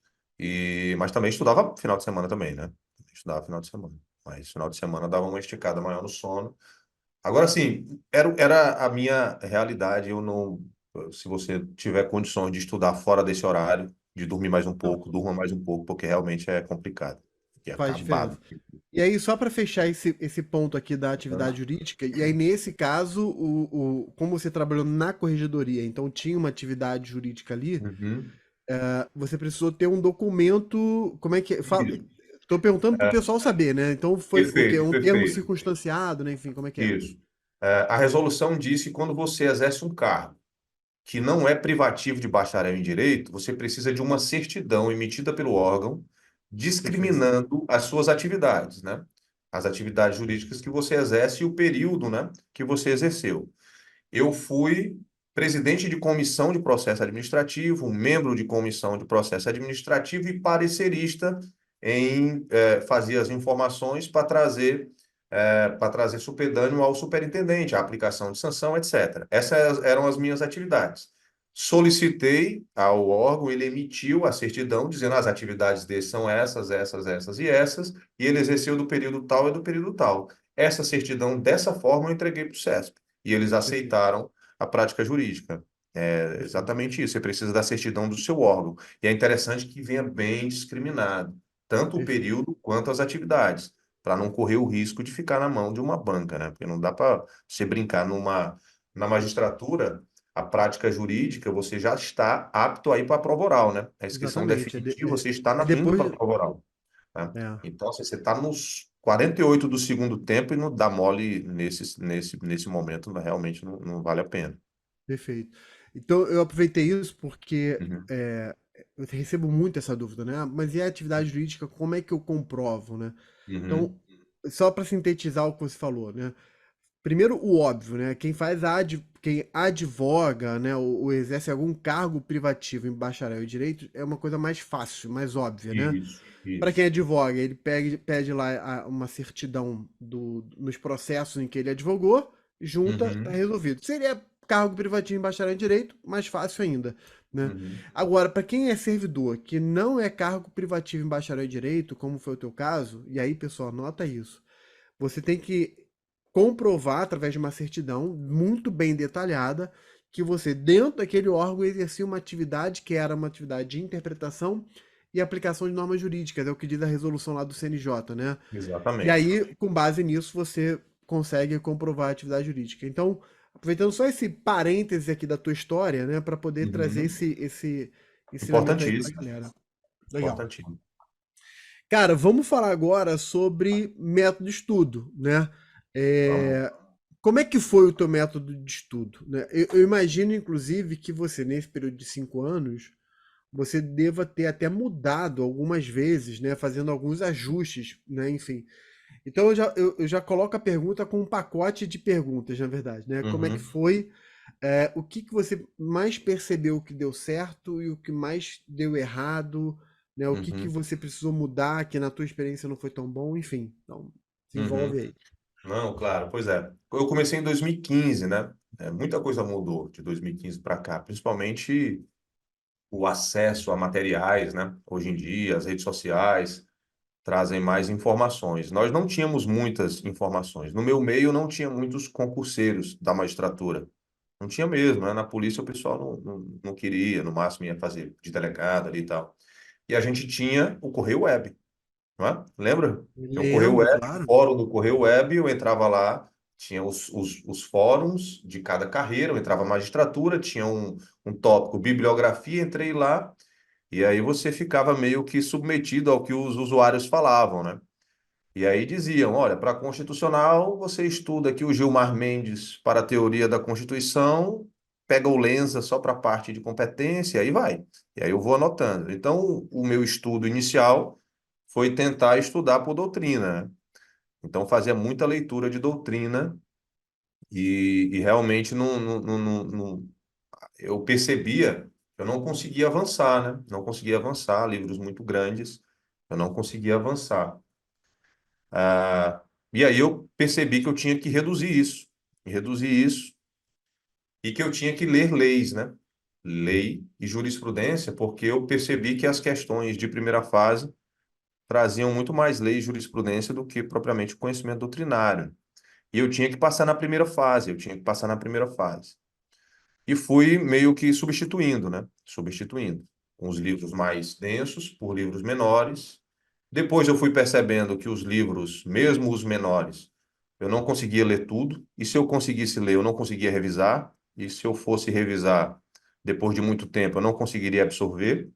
mas também estudava final de semana também, né? Estudava final de semana. Mas final de semana eu dava uma esticada maior no sono. Agora sim, era a minha realidade. Eu não, se você tiver condições de estudar fora desse horário, de dormir mais um não, pouco, durma mais um pouco, porque realmente é complicado. E faz acabado. diferença. E aí, só para fechar esse ponto aqui da atividade jurídica, e aí nesse caso, como você trabalhou na corregedoria, então tinha uma atividade jurídica ali, Uhum. você precisou ter um documento, como é que fala? Isso. Estou perguntando para o É, pessoal saber, né? Então foi o quê? perfeito, Um termo perfeito. circunstanciado, né? Enfim, como é que é? Isso. A resolução diz que quando você exerce um cargo que não é privativo de bacharel em direito, você precisa de uma certidão emitida pelo órgão Perfeito. discriminando as suas atividades, né? As atividades jurídicas que você exerce e o período, né, que você exerceu. Eu fui presidente de comissão de processo administrativo, membro de comissão de processo administrativo e parecerista fazer as informações para trazer supedâneo ao superintendente, a aplicação de sanção, etc. Essas eram as minhas atividades. Solicitei ao órgão, ele emitiu a certidão dizendo as atividades dele são essas, essas, essas e essas, e ele exerceu do período tal e do período tal. Essa certidão, dessa forma, eu entreguei para o CESP. E eles Perfeito. aceitaram a prática jurídica. É Perfeito. exatamente isso. Você precisa da certidão do seu órgão. E é interessante que venha bem discriminado, tanto o Perfeito. período quanto as atividades, para não correr o risco de ficar na mão de uma banca, né? Porque não dá para você brincar na magistratura, a prática jurídica, você já está apto a ir para a prova oral, né? A inscrição Exatamente. definitiva, você está É indo depois. para a prova oral, né? É, Então, assim, você está nos 48 do segundo tempo e não dá mole nesse momento, realmente não vale a pena. perfeito. Então eu aproveitei isso porque Uhum, eu recebo muito essa dúvida, né? Mas e a atividade jurídica, como é que eu comprovo, né? Então, uhum, só para sintetizar o que você falou, né? Primeiro, o óbvio, né? Quem advoga, né, ou exerce algum cargo privativo em bacharel em direito é uma coisa mais fácil, mais óbvia, né? isso, Para quem isso. advoga, ele pede lá uma certidão nos processos em que ele advogou, junta, tá Uhum, resolvido. Seria cargo privativo em bacharel em direito, mais fácil ainda, né? uhum, Agora, para quem é servidor, que não é cargo privativo em bacharel em direito, como foi o teu caso, e aí, pessoal, anota isso. Você tem que comprovar através de uma certidão muito bem detalhada que você, dentro daquele órgão, exercia uma atividade que era uma atividade de interpretação e aplicação de normas jurídicas, é o que diz a resolução lá do CNJ, né? E exatamente. aí, com base nisso, você consegue comprovar a atividade jurídica. Então, aproveitando só esse parêntese aqui da tua história, né, para poder trazer Uhum. esse ensinamento aí para a Importantíssimo, galera. Legal. importantíssimo. Cara, vamos falar agora sobre método de estudo, né? Vamos. É, como é que foi o teu método de estudo, né? Eu imagino, inclusive, que você, nesse período de 5 anos, você deva ter até mudado algumas vezes, né? Fazendo alguns ajustes, né? Enfim. Então eu já coloco a pergunta com um pacote de perguntas, na verdade, né? Como é que Uhum, foi? O que que você mais percebeu que deu certo e o que mais deu errado, né? O que que uhum, você precisou mudar que na tua experiência não foi tão bom, enfim. Então, se uhum. envolve aí. Não, claro, pois é. Eu comecei em 2015, né? Muita coisa mudou de 2015 para cá, principalmente o acesso a materiais, né? Hoje em dia, as redes sociais trazem mais informações. Nós não tínhamos muitas informações. No meu meio, não tinha muitos concurseiros da magistratura. Não tinha mesmo, né? Na polícia o pessoal não queria, no máximo ia fazer de delegado ali e tal. E a gente tinha o Correio Web, não é? Lembra? Tinha o Correio Lembro, Web, o claro. fórum do Correio Web, eu entrava lá, tinha os fóruns de cada carreira, eu entrava magistratura, tinha um tópico bibliografia, entrei lá, e aí você ficava meio que submetido ao que os usuários falavam, né? E aí diziam, olha, para constitucional, você estuda aqui o Gilmar Mendes para a teoria da Constituição, pega o Lenza só para a parte de competência, e aí vai. E aí eu vou anotando. Então, o meu estudo inicial foi tentar estudar por doutrina, né? Então, fazia muita leitura de doutrina e realmente eu percebia que eu não conseguia avançar, né? Não conseguia avançar, livros muito grandes, eu não conseguia avançar. Ah, e aí eu percebi que eu tinha que reduzir isso, e que eu tinha que ler leis, né? Lei e jurisprudência, porque eu percebi que as questões de primeira fase traziam muito mais lei e jurisprudência do que propriamente o conhecimento doutrinário. E eu tinha que passar na primeira fase, eu tinha que passar na primeira fase. E fui meio que substituindo, né? Substituindo. Os livros mais densos por livros menores. Depois eu fui percebendo que os livros, mesmo os menores, eu não conseguia ler tudo. E se eu conseguisse ler, eu não conseguia revisar. E se eu fosse revisar, depois de muito tempo, eu não conseguiria absorver.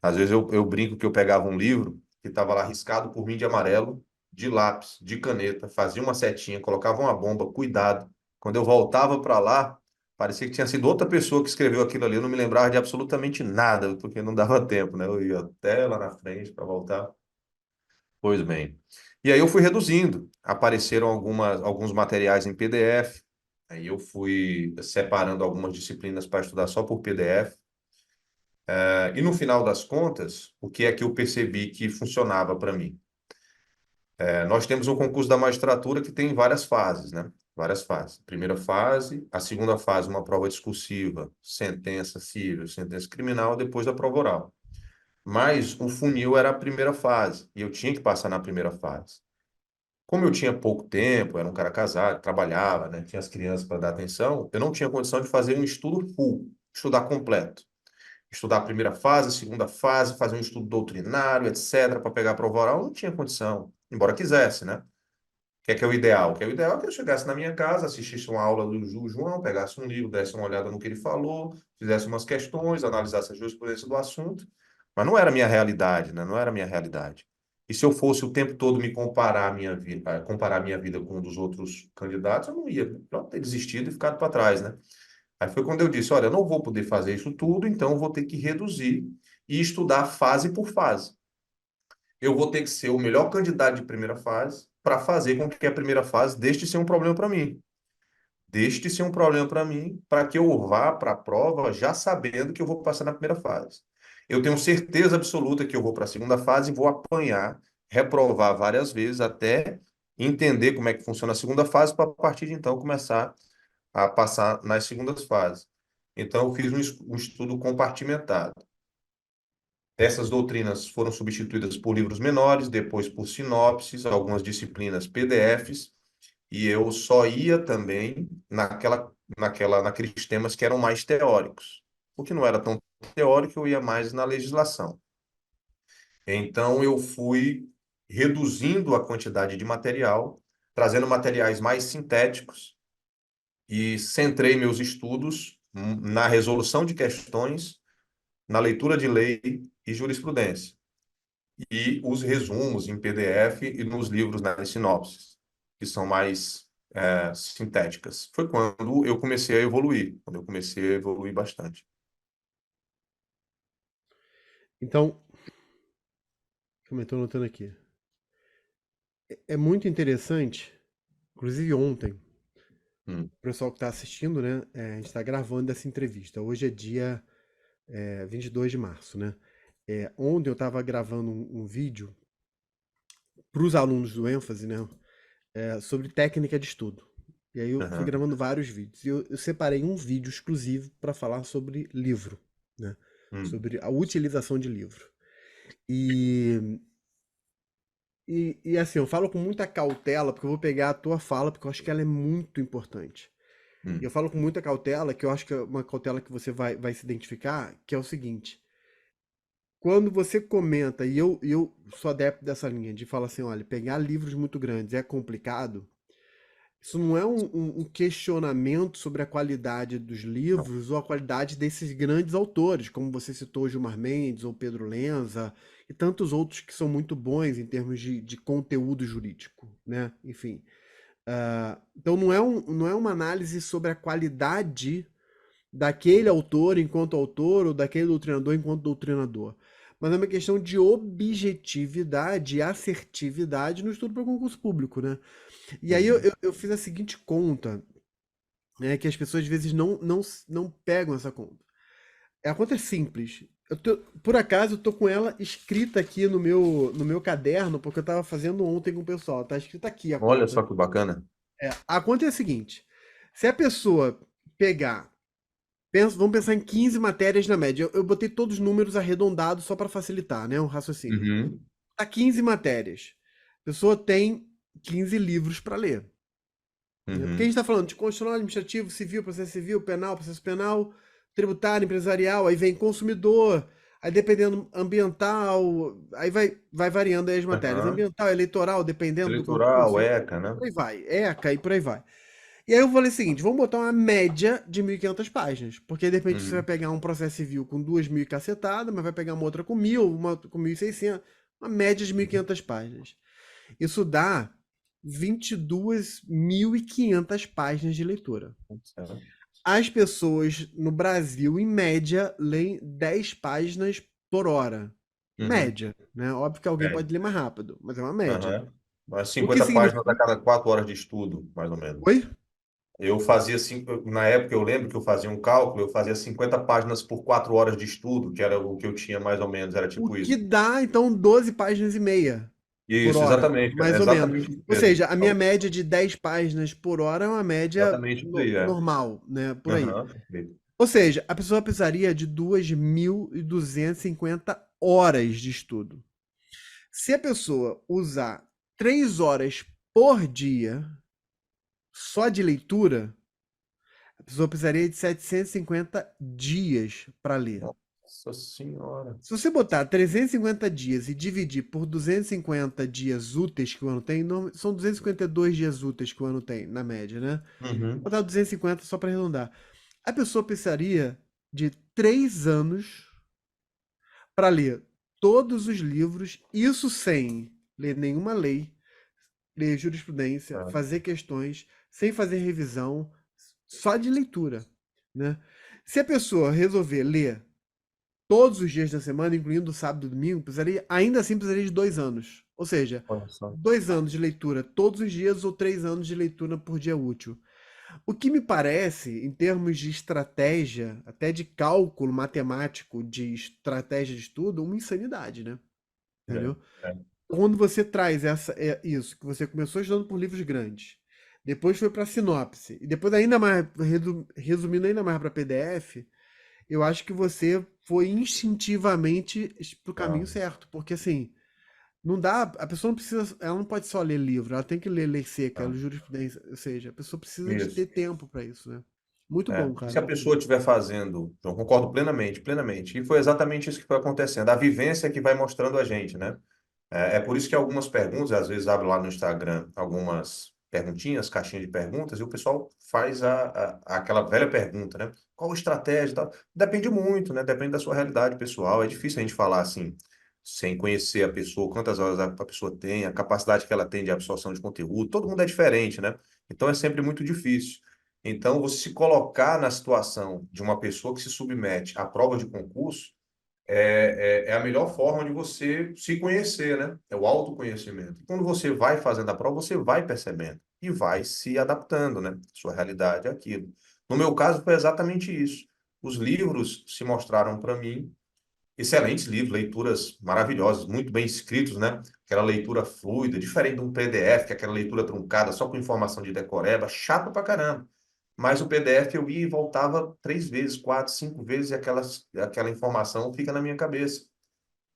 Às vezes eu brinco que eu pegava um livro que estava lá riscado por mim de amarelo, de lápis, de caneta, fazia uma setinha, colocava uma bomba, cuidado. Quando eu voltava para lá, parecia que tinha sido outra pessoa que escreveu aquilo ali. Eu não me lembrava de absolutamente nada, porque não dava tempo, né? Eu ia até lá na frente para voltar. Pois bem. E aí eu fui reduzindo. Apareceram alguns materiais em PDF. Aí eu fui separando algumas disciplinas para estudar só por PDF. E no final das contas, o que é que eu percebi que funcionava para mim? Nós temos um concurso da magistratura que tem várias fases, né? Várias fases. Primeira fase, a segunda fase, uma prova discursiva, sentença civil, sentença criminal, depois da prova oral. Mas o funil era a primeira fase, e eu tinha que passar na primeira fase. Como eu tinha pouco tempo, era um cara casado, trabalhava, né? Tinha as crianças para dar atenção, eu não tinha condição de fazer um estudo full, estudar completo. Estudar a primeira fase, a segunda fase, fazer um estudo doutrinário, etc., para pegar a prova oral, não tinha condição, embora quisesse, né? O que é o ideal? O que é o ideal é que eu chegasse na minha casa, assistisse uma aula do João, pegasse um livro, desse uma olhada no que ele falou, fizesse umas questões, analisasse a jurisprudência do assunto, mas não era a minha realidade, né? Não era a minha realidade. E se eu fosse o tempo todo me comparar a minha vida, comparar a minha vida com um dos outros candidatos, eu não ia, pronto, ter desistido e ficado para trás, né? Aí foi quando eu disse, olha, eu não vou poder fazer isso tudo, então eu vou ter que reduzir e estudar fase por fase. Eu vou ter que ser o melhor candidato de primeira fase para fazer com que a primeira fase deixe de ser um problema para mim. Deixe de ser um problema para mim, para que eu vá para a prova já sabendo que eu vou passar na primeira fase. Eu tenho certeza absoluta que eu vou para a segunda fase e vou apanhar, reprovar várias vezes até entender como é que funciona a segunda fase para a partir de então começar a passar nas segundas fases. Então, eu fiz um estudo compartimentado. Essas doutrinas foram substituídas por livros menores, depois por sinopses, algumas disciplinas PDFs, e eu só ia também naqueles temas que eram mais teóricos. O que não era tão teórico, eu ia mais na legislação. Então, eu fui reduzindo a quantidade de material, trazendo materiais mais sintéticos, e centrei meus estudos na resolução de questões, na leitura de lei e jurisprudência, e os resumos em PDF e nos livros nas sinopses, que são mais sintéticas. Foi quando eu comecei a evoluir, quando eu comecei a evoluir bastante. Então, como eu estou anotando aqui, é muito interessante, inclusive ontem, Hum, o pessoal que está assistindo, né, a gente está gravando essa entrevista. Hoje é dia 22 de março, né? Ontem eu estava gravando um vídeo para os alunos do ênfase, né, sobre técnica de estudo. E aí eu fui aham, gravando vários vídeos. E eu separei um vídeo exclusivo para falar sobre livro, né? hum, Sobre a utilização de livro. E, e assim, eu falo com muita cautela, porque eu vou pegar a tua fala, porque eu acho que ela é muito importante. E eu Hum. falo com muita cautela, que eu acho que é uma cautela que você vai se identificar, que é o seguinte: quando você comenta, e eu sou adepto dessa linha, de falar assim, olha, pegar livros muito grandes é complicado, isso não é um questionamento sobre a qualidade dos Não. livros ou a qualidade desses grandes autores, como você citou Gilmar Mendes ou Pedro Lenza e tantos outros que são muito bons em termos de conteúdo jurídico, né? Enfim. Então não é uma análise sobre a qualidade daquele autor ou daquele doutrinador enquanto doutrinador. Mas é uma questão de objetividade e assertividade no estudo para concurso público, né? E aí Uhum. eu fiz a seguinte conta, né, que as pessoas às vezes não pegam essa conta. A conta é simples. Por acaso, eu tô com ela escrita aqui no meu caderno, porque eu estava fazendo ontem com o pessoal. Tá escrita aqui a Olha conta. só que bacana. A conta é a seguinte: se a pessoa pegar, vamos pensar em 15 matérias na média. Eu botei todos os números arredondados só para facilitar, né, o raciocínio. Uhum. Tá 15 matérias. A pessoa tem 15 livros para ler. Né? Porque a gente Uhum. está falando de constitucional, administrativo, civil, penal, processo penal, tributário, empresarial, aí vem consumidor, aí dependendo ambiental, aí vai variando aí as matérias. Aham. Ambiental, eleitoral, dependendo do Eleitoral, concurso, ECA, né? por aí vai. ECA e por aí vai. E aí eu falei o seguinte, vamos botar uma média de 1.500 páginas, porque de repente você vai Uhum. pegar um processo civil com 2.000 e cacetada, mas vai pegar uma outra com 1.000, uma com 1.600, uma média de 1.500 páginas. Isso dá 22.500 páginas de leitura. Certo. As pessoas no Brasil, em média, leem 10 páginas por hora. Uhum. Média, né? Óbvio que alguém É. pode ler mais rápido, mas é uma média. Aham. Mas O que 50 páginas a significa... cada 4 horas de estudo, mais ou menos. Oi? Eu fazia, na época eu lembro que eu fazia um cálculo, eu fazia 50 páginas por 4 horas de estudo, que era o que eu tinha mais ou menos, era O tipo que isso. dá, então, 12 páginas e meia por Isso, hora, exatamente, cara, é mais ou menos. exatamente isso Ou mesmo. seja, a minha média de 10 páginas por hora é uma média Exatamente isso aí, é. normal, né? Por aí. Aham, perfeito. Ou seja, a pessoa precisaria de 2.250 horas de estudo. Se a pessoa usar 3 horas por dia só de leitura, a pessoa precisaria de 750 dias para ler. Nossa senhora. Se você botar 350 dias e dividir por 250 dias úteis que o ano tem, são 252 dias úteis que o ano tem, na média, né? Vou Uhum. botar 250 só para arredondar. A pessoa precisaria de 3 anos para ler todos os livros, isso sem ler nenhuma lei, ler jurisprudência, É. fazer questões, sem fazer revisão, só de leitura, né? Se a pessoa resolver ler todos os dias da semana, incluindo sábado e domingo, ainda assim precisaria de 2 anos. Ou seja, Olha só. 2 anos de leitura todos os dias ou 3 anos de leitura por dia útil. O que me parece, em termos de estratégia, até de cálculo matemático de estratégia de estudo, uma insanidade, né? É, Entendeu? é. Quando você traz isso, que você começou estudando por livros grandes, depois foi para sinopse, e depois ainda mais, resumindo ainda mais para PDF, eu acho que você foi instintivamente pro Ah, caminho certo, porque assim, não dá, a pessoa não precisa, ela não pode só ler livro, ela tem que ler lei seca, ah. jurisprudência, ou seja, a pessoa precisa de ter Isso. tempo para isso, né? Muito É. bom, E se a cara. pessoa estiver fazendo, eu concordo plenamente, plenamente. E foi exatamente isso que foi acontecendo. A vivência que vai mostrando a gente, né? É por isso que algumas perguntas, às vezes abre lá no Instagram algumas perguntinhas, caixinha de perguntas, e o pessoal faz aquela velha pergunta, né? Qual a estratégia e tal? Depende muito, né? Depende da sua realidade pessoal. É difícil a gente falar assim, sem conhecer a pessoa, quantas horas a pessoa tem, a capacidade que ela tem de absorção de conteúdo. Todo mundo é diferente, né? Então é sempre muito difícil. Então, você se colocar na situação de uma pessoa que se submete à prova de concurso, é a melhor forma de você se conhecer, né? É o autoconhecimento. Quando você vai fazendo a prova, você vai percebendo e vai se adaptando, né? Sua realidade é aquilo. No meu caso, foi exatamente isso. Os livros se mostraram para mim excelentes livros, leituras maravilhosas, muito bem escritos, né? Aquela leitura fluida, diferente de um PDF, que é aquela leitura truncada só com informação de decoreba, chato pra caramba. Mas o PDF eu ia e voltava 3 vezes, 4, 5 vezes e aquela informação fica na minha cabeça.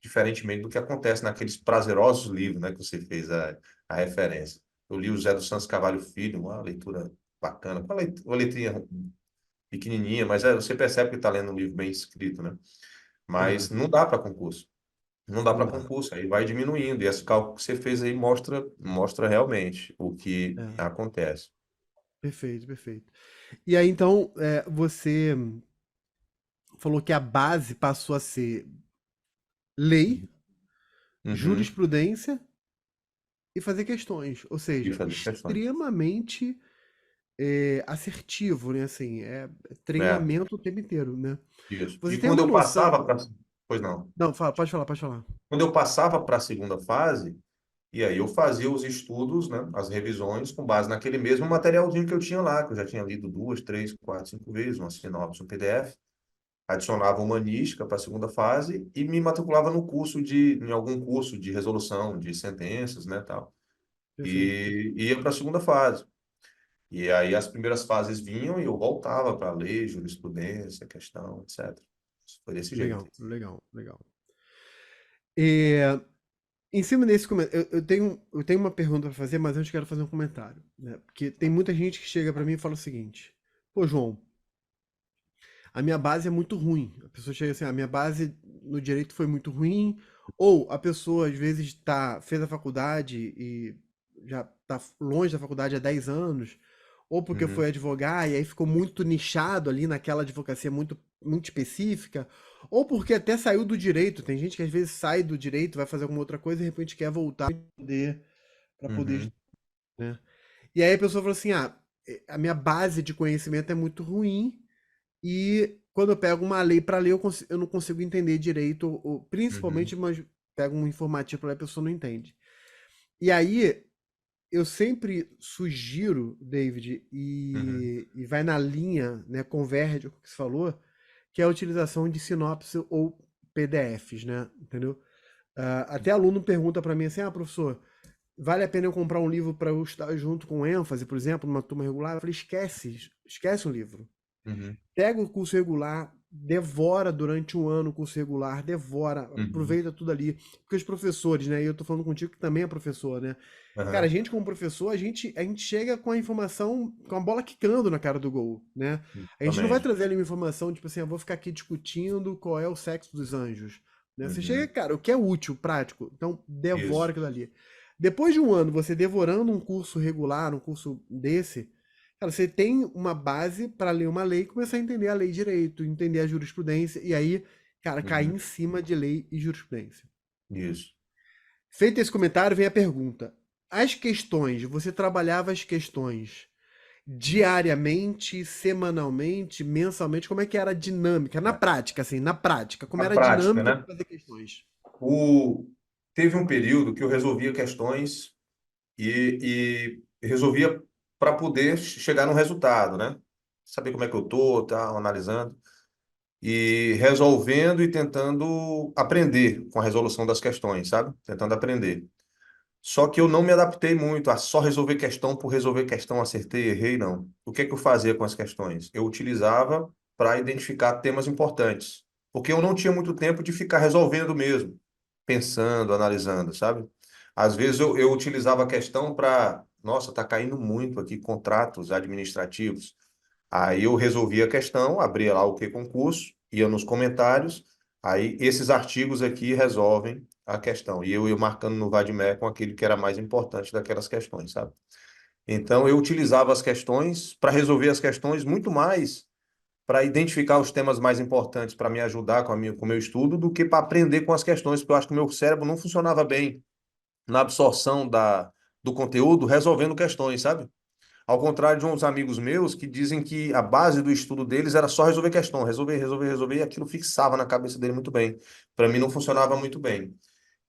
Diferentemente do que acontece naqueles prazerosos livros, né, que você fez a referência. Eu li o Zé dos Santos Carvalho Filho, uma leitura bacana, com a letrinha pequenininha, mas você percebe que está lendo um livro bem escrito, né? Mas Aham, não dá para concurso. Não dá não para dá. concurso, aí vai diminuindo. E esse cálculo que você fez aí mostra realmente o que É, acontece. perfeito, perfeito. E aí, então, você falou que a base passou a ser lei, Uhum. jurisprudência e fazer questões. Ou E seja, fazer questões. extremamente assertivo, né? Assim, é É, treinamento o tempo inteiro, né? isso. Você E tem quando uma eu noção. passava para. Pois não. Não, fala, pode falar, pode falar. Quando eu passava para a segunda fase, e aí eu fazia os estudos, né, as revisões, com base naquele mesmo materialzinho que eu tinha lá, que eu já tinha lido duas, três, quatro, cinco vezes, uma sinopse, um PDF. Adicionava humanística para a segunda fase e me matriculava no em algum curso de resolução de sentenças, né, tal. Perfeito, E perfeito. ia para a segunda fase. E aí as primeiras fases vinham e eu voltava para lei, jurisprudência, questão, etc. Foi desse jeito. Legal, legal, legal. É, em cima desse comentário, eu tenho uma pergunta para fazer, mas antes quero fazer um comentário, né? Porque tem muita gente que chega para mim e fala o seguinte: pô, João, a minha base é muito ruim. A pessoa chega assim, a minha base no direito foi muito ruim, ou a pessoa às vezes fez a faculdade e já está longe da faculdade há 10 anos, ou porque foi Uhum, advogar e aí ficou muito nichado ali naquela advocacia muito, muito específica, ou porque até saiu do direito. Tem gente que às vezes sai do direito, vai fazer alguma outra coisa e de repente quer voltar para poder, uhum, né? E aí a pessoa fala assim: ah, a minha base de conhecimento é muito ruim e quando eu pego uma lei para ler, eu não consigo entender direito, ou, uhum, principalmente, mas pego um informativo para ler, a pessoa não entende. E aí, eu sempre sugiro, David, uhum, e vai na linha, né, converge com o que você falou, que é a utilização de sinopse ou PDFs, né? Entendeu? Até aluno pergunta para mim assim: ah, professor, vale a pena eu comprar um livro para eu estudar junto com ênfase, por exemplo, numa turma regular? Eu falei: esquece o livro. uhum, Pega o curso regular, devora durante um ano o curso regular, devora, uhum, aproveita tudo ali. Porque os professores, né? E eu tô falando contigo que também é professor, né? Cara, a uhum. gente como professor, a gente chega com a informação, com a bola quicando na cara do gol, né? A gente não vai Exatamente. trazer ali uma informação, tipo assim, eu vou ficar aqui discutindo qual é o sexo dos anjos. Né? Você chega, Uhum. cara, o que é útil, prático, então devora Isso. aquilo ali. Depois de um ano, você devorando um curso regular, um curso desse, cara, você tem uma base para ler uma lei e começar a entender a lei direito, entender a jurisprudência, e aí, cara, cair Uhum. em cima de lei e jurisprudência. Isso. Feito esse comentário, vem a pergunta. As questões, você trabalhava as questões diariamente, semanalmente, mensalmente? Como é que era a dinâmica? Na É. prática, assim, na prática, como A era a prática, dinâmica né? de fazer questões? O... Teve um período que eu resolvia questões e resolvia para poder chegar no resultado, né? Saber como é que eu tô, tá, analisando e resolvendo e tentando aprender com a resolução das questões, sabe? Tentando aprender. Só que eu não me adaptei muito a só resolver questão por resolver questão, acertei, errei, não. O que é que eu fazia com as questões? Eu utilizava para identificar temas importantes, porque eu não tinha muito tempo de ficar resolvendo mesmo, pensando, analisando, sabe? Às vezes eu utilizava a questão para, nossa, está caindo muito aqui contratos administrativos. Aí eu resolvia a questão, abria lá o que concurso, ia nos comentários, aí esses artigos aqui resolvem a questão. E eu ia marcando no Vadmec com aquele que era mais importante daquelas questões, sabe? Então eu utilizava as questões para resolver as questões muito mais para identificar os temas mais importantes para me ajudar com o meu estudo do que para aprender com as questões, porque eu acho que o meu cérebro não funcionava bem na absorção do conteúdo resolvendo questões, sabe? Ao contrário de uns amigos meus que dizem que a base do estudo deles era só resolver questão, resolver, resolver, resolver, e aquilo fixava na cabeça dele muito bem. Para mim não funcionava muito bem.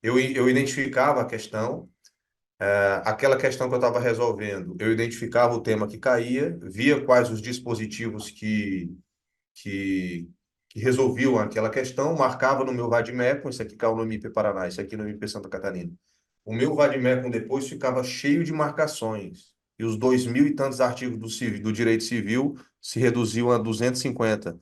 Eu identificava a questão, aquela questão que eu estava resolvendo, eu identificava o tema que caía, via quais os dispositivos que, que resolviam aquela questão, marcava no meu Vadmecum, isso aqui caiu no MP Paraná, isso aqui no MP Santa Catarina. O meu Vadmecum depois ficava cheio de marcações. E os 2.000 e tantos artigos do direito civil se reduziam a 250,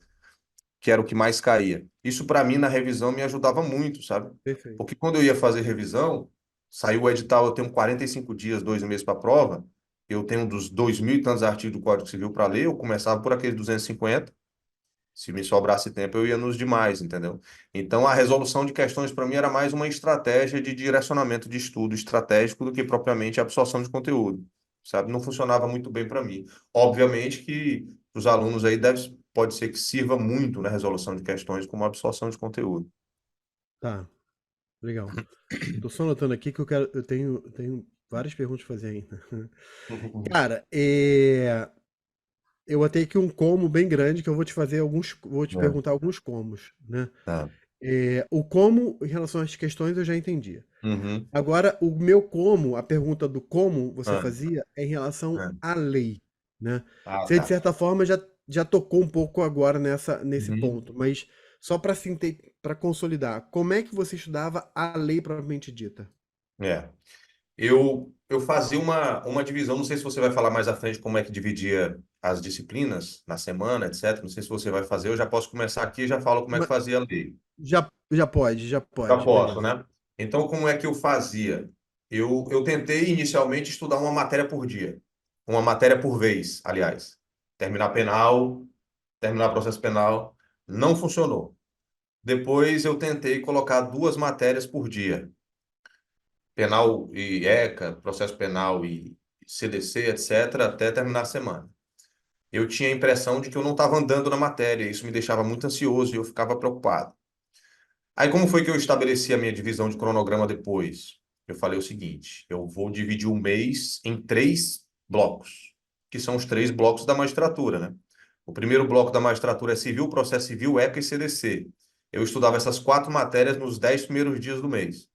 que era o que mais caía. Isso, para mim, na revisão, me ajudava muito, sabe? Perfeito. Porque quando eu ia fazer revisão, saiu o edital, eu tenho 45 dias, 2 meses para a prova. eu tenho dos 2.000 e tantos artigos do Código Civil para ler, eu começava por aqueles 250. Se me sobrasse tempo, eu ia nos demais, entendeu? Então, a resolução de questões para mim era mais uma estratégia de direcionamento de estudo estratégico do que propriamente a absorção de conteúdo, sabe? Não funcionava muito bem para mim. Obviamente que os alunos aí pode ser que sirva muito na resolução de questões como absorção de conteúdo. Tá, legal. Tô só anotando aqui que eu tenho várias perguntas pra fazer ainda. Cara, eu botei aqui um como bem grande que eu vou te fazer vou te É, perguntar alguns comos, né? tá. O como em relação às questões eu já entendi. Uhum. Agora, o meu como, a pergunta do como você Ah, fazia é em relação é. à lei, né? Ah, Você, de tá. certa forma, já tocou um pouco agora nesse Uhum. ponto, mas só para consolidar, como é que você estudava a lei propriamente dita? É. Eu fazia uma divisão, não sei se você vai falar mais à frente como é que dividia as disciplinas na semana, etc. Não sei se você vai fazer, eu já posso começar aqui e já falo como é que Ma- fazia a lei. já Já pode, posso, beleza. né? Então, como é que eu fazia? Eu tentei inicialmente estudar uma matéria por dia, uma matéria por vez, aliás. Terminar penal, terminar processo penal, não funcionou. Depois eu tentei colocar duas matérias por dia, penal e ECA, processo penal e CDC, etc., até terminar a semana. Eu tinha a impressão de que eu não estava andando na matéria, isso me deixava muito ansioso e eu ficava preocupado. Aí, como foi que eu estabeleci a minha divisão de cronograma depois? Eu falei o seguinte: eu vou dividir o mês em três blocos, que são os três blocos da magistratura, né? O primeiro bloco da magistratura é civil, processo civil, ECA e CDC. Eu estudava essas quatro matérias nos 10 primeiros dias do mês.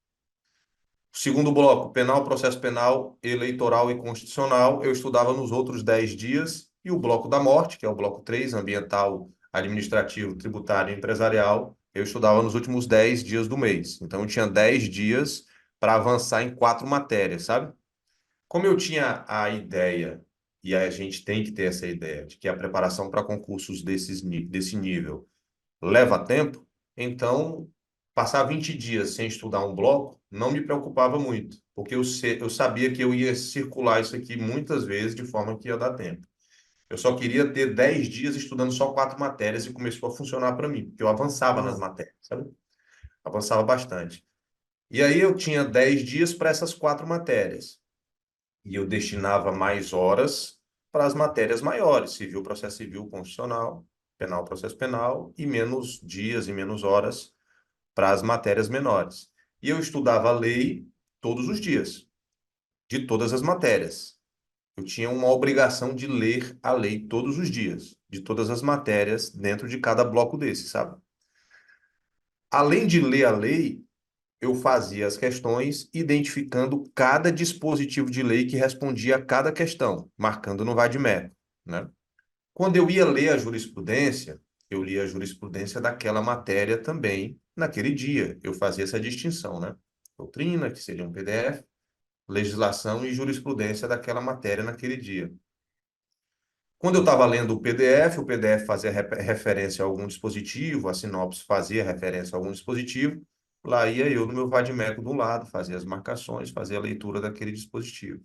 Segundo bloco, penal, processo penal, eleitoral e constitucional, eu estudava nos outros 10 dias. E o bloco da morte, que é o bloco 3, ambiental, administrativo, tributário e empresarial, eu estudava nos últimos 10 dias do mês. Então, eu tinha 10 dias para avançar em quatro matérias, sabe? Como eu tinha a ideia, e a gente tem que ter essa ideia, de que a preparação para concursos desse nível leva tempo, então passar 20 dias sem estudar um bloco não me preocupava muito, porque eu sabia que eu ia circular isso aqui muitas vezes de forma que ia dar tempo. Eu só queria ter 10 dias estudando só quatro matérias e começou a funcionar para mim, porque eu avançava nas Uau. matérias, sabe? Avançava bastante. E aí eu tinha 10 dias para essas quatro matérias. E eu destinava mais horas para as matérias maiores, civil, processo civil, constitucional, penal, processo penal, e menos dias e menos horas para as matérias menores. E eu estudava a lei todos os dias, de todas as matérias. Eu tinha uma obrigação de ler a lei todos os dias, de todas as matérias, dentro de cada bloco desse, sabe? Além de ler a lei, eu fazia as questões identificando cada dispositivo de lei que respondia a cada questão, marcando no vademecum, né? Quando eu ia ler a jurisprudência, eu lia a jurisprudência daquela matéria também naquele dia. Eu fazia essa distinção, né? Doutrina, que seria um PDF, legislação e jurisprudência daquela matéria naquele dia. Quando eu estava lendo o PDF fazia referência a algum dispositivo, a sinopse fazia referência a algum dispositivo, lá ia eu no meu vademecum do lado, fazia as marcações, fazia a leitura daquele dispositivo.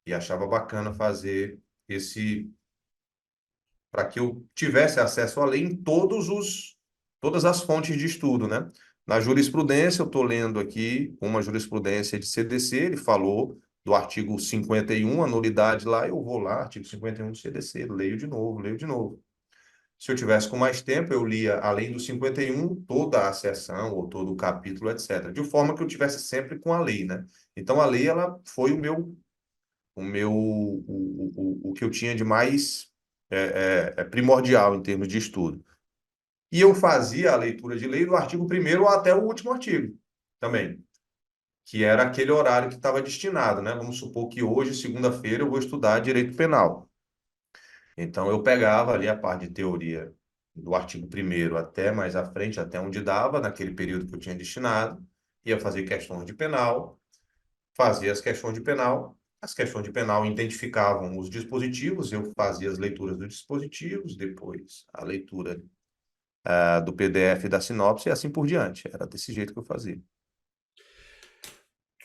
E achava bacana fazer esse para que eu tivesse acesso à lei em todas as fontes de estudo, né? Na jurisprudência, eu estou lendo aqui uma jurisprudência de CDC, ele falou do artigo 51, a nulidade lá, eu vou lá, artigo 51 do CDC, leio de novo, leio de novo. Se eu tivesse com mais tempo, eu lia, além do 51, toda a seção ou todo o capítulo, etc. De forma que eu tivesse sempre com a lei, né? Então, a lei, ela foi o que eu tinha de mais primordial em termos de estudo. E eu fazia a leitura de lei do artigo 1º até o último artigo também, que era aquele horário que estava destinado, né? Vamos supor que hoje, segunda-feira, eu vou estudar direito penal. Então, eu pegava ali a parte de teoria do artigo 1º até mais à frente, até onde dava, naquele período que eu tinha destinado, ia fazer questões de penal, fazia as questões de penal identificavam os dispositivos, eu fazia as leituras dos dispositivos, depois a leitura do PDF da sinopse e assim por diante. Era desse jeito que eu fazia.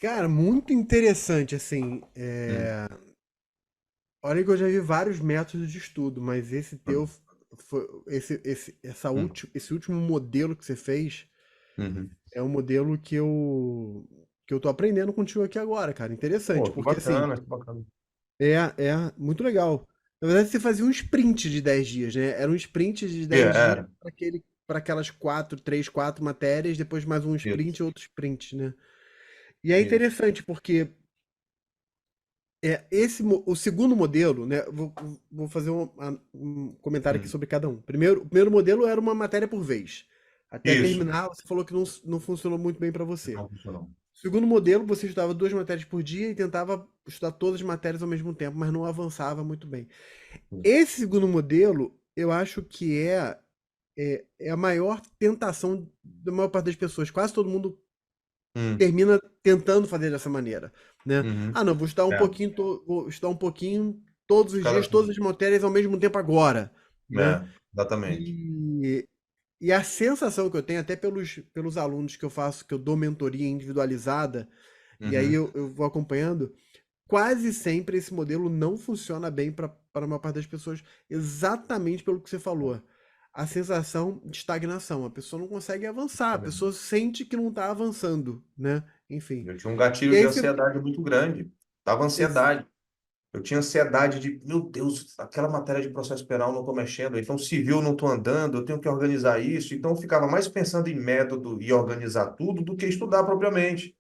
Cara, muito interessante, assim. Hum. Olha que eu já vi vários métodos de estudo, mas esse teu Hum, foi hum, esse último modelo que você fez uhum. é um modelo que eu tô aprendendo contigo aqui agora, cara. Interessante, Pô, que porque assim, bacana, que bacana. é muito legal. Na verdade, você fazia um sprint de 10 dias, né? Era um sprint de É, 10 dias era, para aquelas três, quatro matérias, depois mais um sprint isso, e outro sprint, né? E é isso. interessante porque o segundo modelo, né? Vou fazer um comentário aqui Hum. sobre cada um. O primeiro modelo era uma matéria por vez. Até Isso. terminar, você falou que não funcionou muito bem para você. Não funcionou. O segundo modelo, você estudava duas matérias por dia e tentava estudar todas as matérias ao mesmo tempo, mas não avançava muito bem. Esse segundo modelo, eu acho que é a maior tentação da maior parte das pessoas. Quase todo mundo Hum, termina tentando fazer dessa maneira, né? uhum. Ah, não, É, vou estudar um pouquinho todos de os cada dias, todas vez. as matérias ao mesmo tempo agora, né? É, exatamente. E, e a sensação que eu tenho, até pelos alunos que eu faço, que eu dou mentoria individualizada, e aí Uhum. eu vou acompanhando, quase sempre esse modelo não funciona bem para a maior parte das pessoas, exatamente pelo que você falou. A sensação de estagnação. A pessoa não consegue avançar, a pessoa sente que não está avançando, né? Enfim. Eu tinha um E gatilho de aí você. ansiedade muito grande. Tava ex- ansiedade. Eu tinha ansiedade de, meu Deus, aquela matéria de processo penal não estou mexendo, então civil não estou andando, eu tenho que organizar isso. Então eu ficava mais pensando em método e organizar tudo do que estudar propriamente.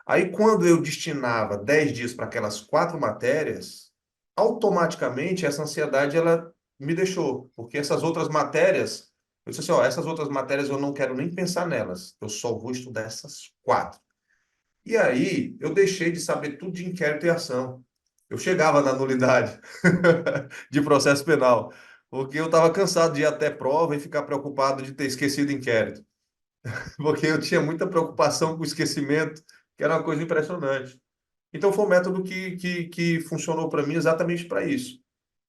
Aí quando eu destinava 10 dias para aquelas quatro matérias, automaticamente essa ansiedade ela me deixou, porque essas outras matérias, eu disse assim, ó, essas outras matérias eu não quero nem pensar nelas, eu só vou estudar essas quatro. E aí eu deixei de saber tudo de inquérito e ação. Eu chegava na nulidade de processo penal, porque eu estava cansado de ir até prova e ficar preocupado de ter esquecido inquérito, porque eu tinha muita preocupação com o esquecimento, que era uma coisa impressionante. Então foi um método que funcionou para mim exatamente para isso.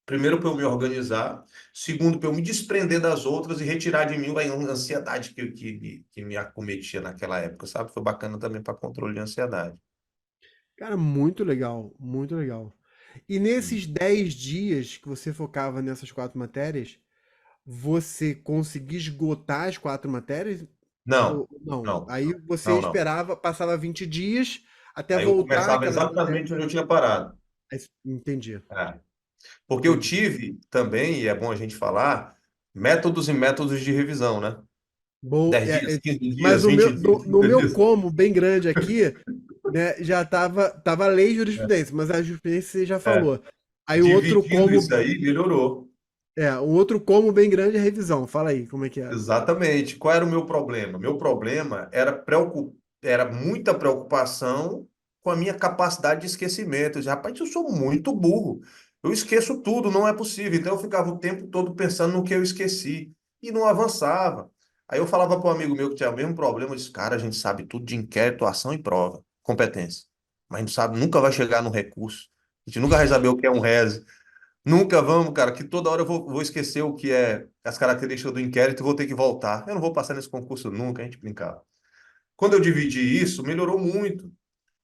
Primeiro, para eu me organizar. Segundo, para eu me desprender das outras e retirar de mim a ansiedade que me acometia naquela época, sabe? Foi bacana também para controle de ansiedade. Cara, muito legal, muito legal. E nesses 10 dias que você focava nessas quatro matérias, você conseguia esgotar as quatro matérias? Ou Não, não? não, Aí você não, não. esperava, passava 20 dias até Aí eu voltar começava aquelas matérias. exatamente onde eu tinha parado. Entendi, É. Porque eu entendi. tive também, e é bom a gente falar, métodos e métodos de revisão, né? Bom, 10 dias, 15 mas dias, 20 dias, no 30 meu dias. como bem grande aqui, né, já tava a lei de jurisprudência, mas a jurisprudência você já É. falou. Aí o outro Dividindo como, isso aí, melhorou. o outro como bem grande é revisão. Fala aí, como é que é? Exatamente. Qual era o meu problema? Meu problema era muita preocupação com a minha capacidade de esquecimento. Eu dizia, rapaz, eu sou muito burro. Eu esqueço tudo, não é possível. Então eu ficava o tempo todo pensando no que eu esqueci e não avançava. Aí eu falava para um amigo meu que tinha o mesmo problema, eu disse, cara, a gente sabe tudo de inquérito, ação e prova, competência. Mas não sabe, nunca vai chegar no recurso. A gente nunca vai saber o que é um rese. Nunca vamos, cara, que toda hora eu vou esquecer o que é as características do inquérito e vou ter que voltar. Eu não vou passar nesse concurso nunca, a gente brincava. Quando eu dividi isso, melhorou muito.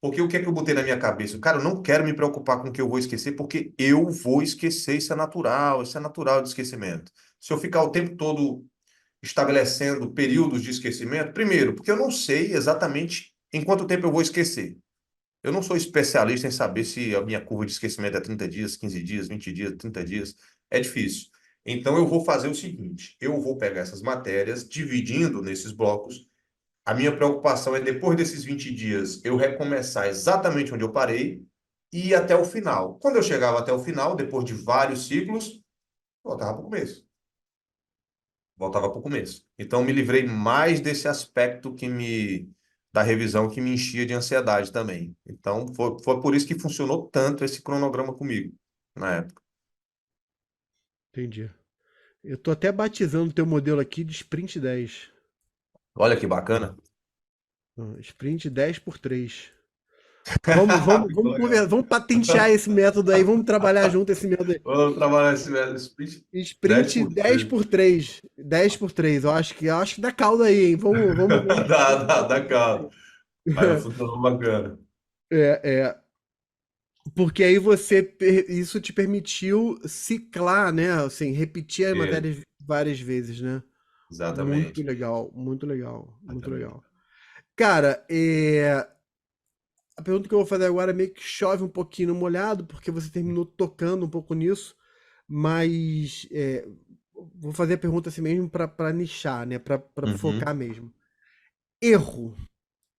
Porque o que é que eu botei na minha cabeça? Cara, eu não quero me preocupar com o que eu vou esquecer, porque eu vou esquecer, isso é natural de esquecimento. Se eu ficar o tempo todo estabelecendo períodos de esquecimento, primeiro, porque eu não sei exatamente em quanto tempo eu vou esquecer. Eu não sou especialista em saber se a minha curva de esquecimento é 30 dias, 15 dias, 20 dias, 30 dias. É difícil. Então, eu vou fazer o seguinte: eu vou pegar essas matérias, dividindo nesses blocos. A minha preocupação é, depois desses 20 dias, eu recomeçar exatamente onde eu parei e ir até o final. Quando eu chegava até o final, depois de vários ciclos, voltava para o começo. Voltava para o começo. Então, me livrei mais desse aspecto da revisão que me enchia de ansiedade também. Então, foi por isso que funcionou tanto esse cronograma comigo na época. Entendi. Eu tô até batizando o teu modelo aqui de Sprint 10. Olha que bacana. Sprint 10 por 3. Ficou legal. Vamos patentear esse método aí, vamos trabalhar junto esse método aí. Vamos trabalhar esse sprint 10 Sprint por 10 3. por 3. 10 por 3. Eu acho que dá caldo aí, hein? Dá, Vamos dá, fazer dá isso calma. aí. Mas funcionou bacana. É, é. Porque aí isso te permitiu ciclar, né? Assim, repetir as É, matérias várias vezes, né? Muito exatamente, legal, muito legal, muito exatamente. legal. Cara, a pergunta que eu vou fazer agora meio que chove um pouquinho no molhado, porque você terminou tocando um pouco nisso, mas vou fazer a pergunta assim mesmo para nichar, né? Para Uhum, focar mesmo. Erro.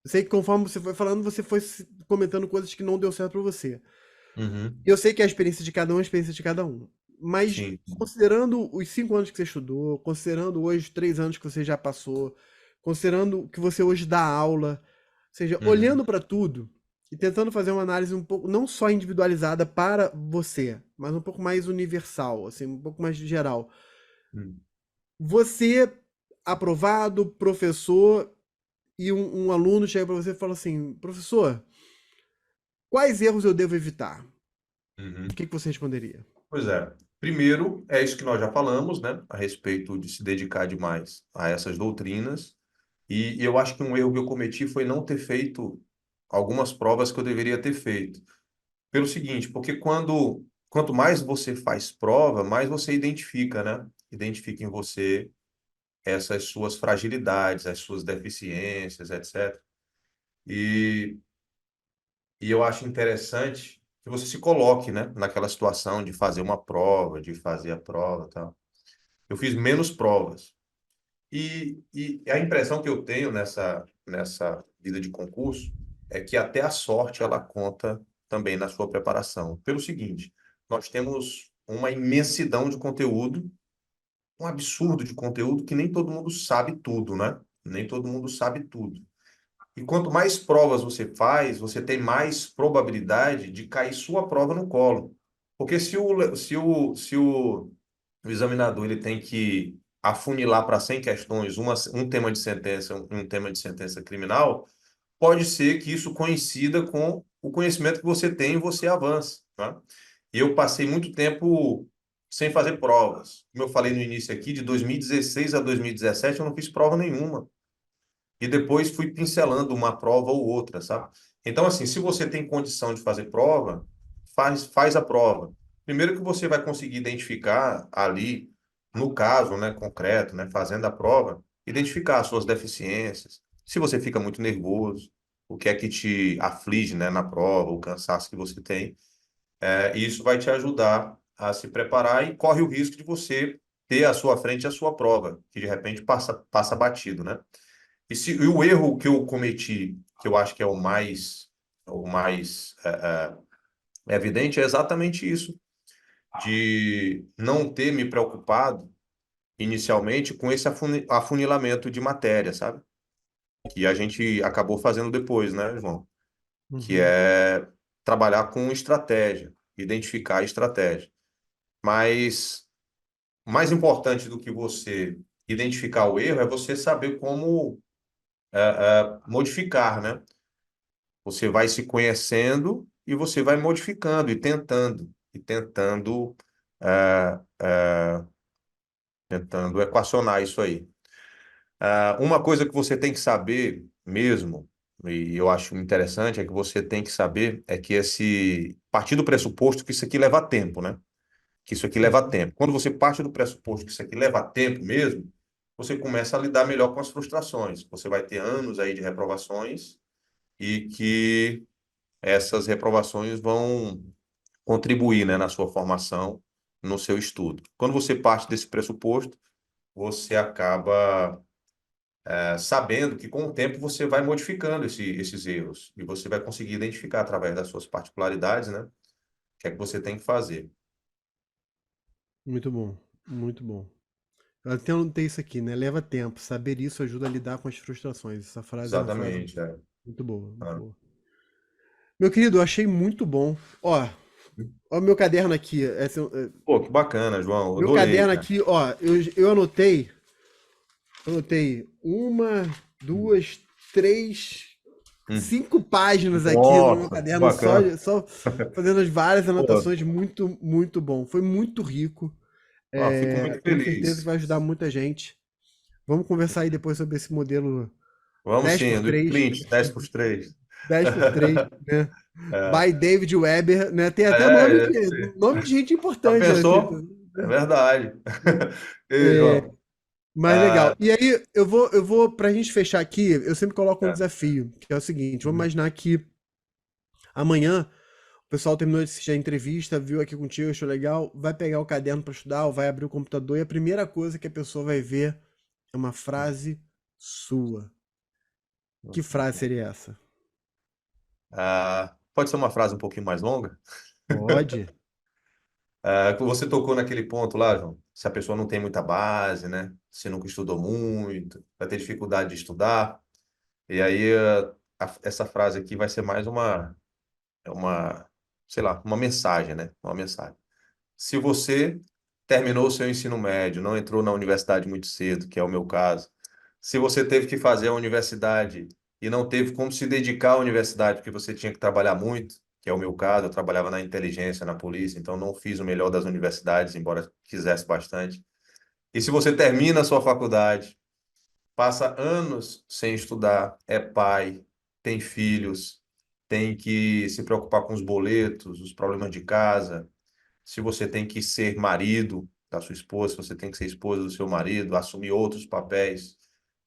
Eu sei que conforme você foi falando, você foi comentando coisas que não deu certo para você. uhum, Eu sei que a experiência de cada um é a experiência de cada um. Mas sim, sim. considerando os 5 anos que você estudou, considerando hoje os 3 anos que você já passou, considerando que você hoje dá aula, ou seja, Uhum, olhando para tudo e tentando fazer uma análise um pouco não só individualizada para você, mas um pouco mais universal, assim, um pouco mais geral. uhum, Você, aprovado, professor, e um aluno chega para você e fala assim: professor, quais erros eu devo evitar? O uhum. que que você responderia? Pois é. Primeiro, é isso que nós já falamos, né, a respeito de se dedicar demais a essas doutrinas. E eu acho que um erro que eu cometi foi não ter feito algumas provas que eu deveria ter feito. Pelo seguinte, porque quanto mais você faz prova, mais você identifica, né? Identifica em você essas suas fragilidades, as suas deficiências, etc. E, e eu acho interessante que você se coloque, né, naquela situação de fazer uma prova, de fazer a prova, e tal. Eu fiz menos provas. E a impressão que eu tenho nessa vida de concurso é que até a sorte ela conta também na sua preparação. Pelo seguinte, nós temos uma imensidão de conteúdo, um absurdo de conteúdo que nem todo mundo sabe tudo, né? Nem todo mundo sabe tudo. E quanto mais provas você faz, você tem mais probabilidade de cair sua prova no colo. Porque se o examinador ele tem que afunilar para 100 questões um tema de sentença, um tema de sentença criminal, pode ser que isso coincida com o conhecimento que você tem e você avança, tá? E eu passei muito tempo sem fazer provas. Como eu falei no início aqui, de 2016 a 2017 eu não fiz prova nenhuma e depois fui pincelando uma prova ou outra, sabe? Então, assim, se você tem condição de fazer prova, faz a prova. Primeiro que você vai conseguir identificar ali, no caso, né, concreto, né, fazendo a prova, identificar as suas deficiências. Se você fica muito nervoso, o que é que te aflige, né, na prova, o cansaço que você tem, isso vai te ajudar a se preparar e corre o risco de você ter à sua frente a sua prova, que de repente passa batido, né? E o erro que eu cometi, que eu acho que é o mais evidente, é exatamente isso, de não ter me preocupado inicialmente com esse afunilamento de matéria, sabe? Que a gente acabou fazendo depois, né, João? Que Uhum. é trabalhar com estratégia, identificar a estratégia. Mas mais importante do que você identificar o erro é você saber como modificar, né? Você vai se conhecendo e você vai modificando ah, ah, tentando equacionar isso aí. Uma coisa que você tem que saber mesmo, e eu acho interessante, é que você tem que saber é que partir do pressuposto que isso aqui leva tempo, né? Que isso aqui leva Uhum. tempo. Quando você parte do pressuposto que isso aqui leva tempo mesmo, você começa a lidar melhor com as frustrações. Você vai ter anos aí de reprovações e que essas reprovações vão contribuir, né, na sua formação, no seu estudo. Quando você parte desse pressuposto, você acaba sabendo que com o tempo você vai modificando esses erros e você vai conseguir identificar através das suas particularidades, né, o que é que você tem que fazer. Muito bom, muito bom. Eu até anotei isso aqui, né? Leva tempo. Saber isso ajuda a lidar com as frustrações. Essa frase é uma frase Exatamente, é. muito boa, muito Ah. boa. Meu querido, eu achei muito bom. Ó, meu caderno aqui. Pô, que bacana, João. Meu Adorei, caderno cara. aqui, ó. Eu anotei uma, duas, três, Hum. 5 páginas aqui no meu Nossa, que caderno, bacana. só fazendo as várias Pô, anotações. Muito, muito bom. Foi muito rico. fico muito Tenho certeza que feliz. vai ajudar muita gente. Vamos conversar aí depois sobre esse modelo Vamos dez sim, por do três sprint, 10 por 3. 10 por 3, né? É, By David Weber, né? Tem até é, nome de gente já importante, né? pensou? É verdade. Ei, João. Mas legal. Ah, E aí, pra gente fechar aqui, eu sempre coloco um é, desafio, que é o seguinte: vamos uhum. imaginar que amanhã o pessoal terminou de assistir a entrevista, viu aqui contigo, achou legal, vai pegar o caderno para estudar, ou vai abrir o computador e a primeira coisa que a pessoa vai ver é uma frase sua. Que frase seria essa? Pode ser uma frase um pouquinho mais longa? Pode. Você tocou naquele ponto lá, João. Se a pessoa não tem muita base, né? Se nunca estudou muito, vai ter dificuldade de estudar. E aí, essa frase aqui vai ser mais uma, sei lá, uma mensagem, né? Uma mensagem. Se você terminou o seu ensino médio, não entrou na universidade muito cedo, que é o meu caso, se você teve que fazer a universidade e não teve como se dedicar à universidade porque você tinha que trabalhar muito, que é o meu caso, eu trabalhava na inteligência, na polícia, então não fiz o melhor das universidades, embora quisesse bastante. E se você termina a sua faculdade, passa anos sem estudar, é pai, tem filhos, tem que se preocupar com os boletos, os problemas de casa, se você tem que ser marido da sua esposa, se você tem que ser esposa do seu marido, assumir outros papéis.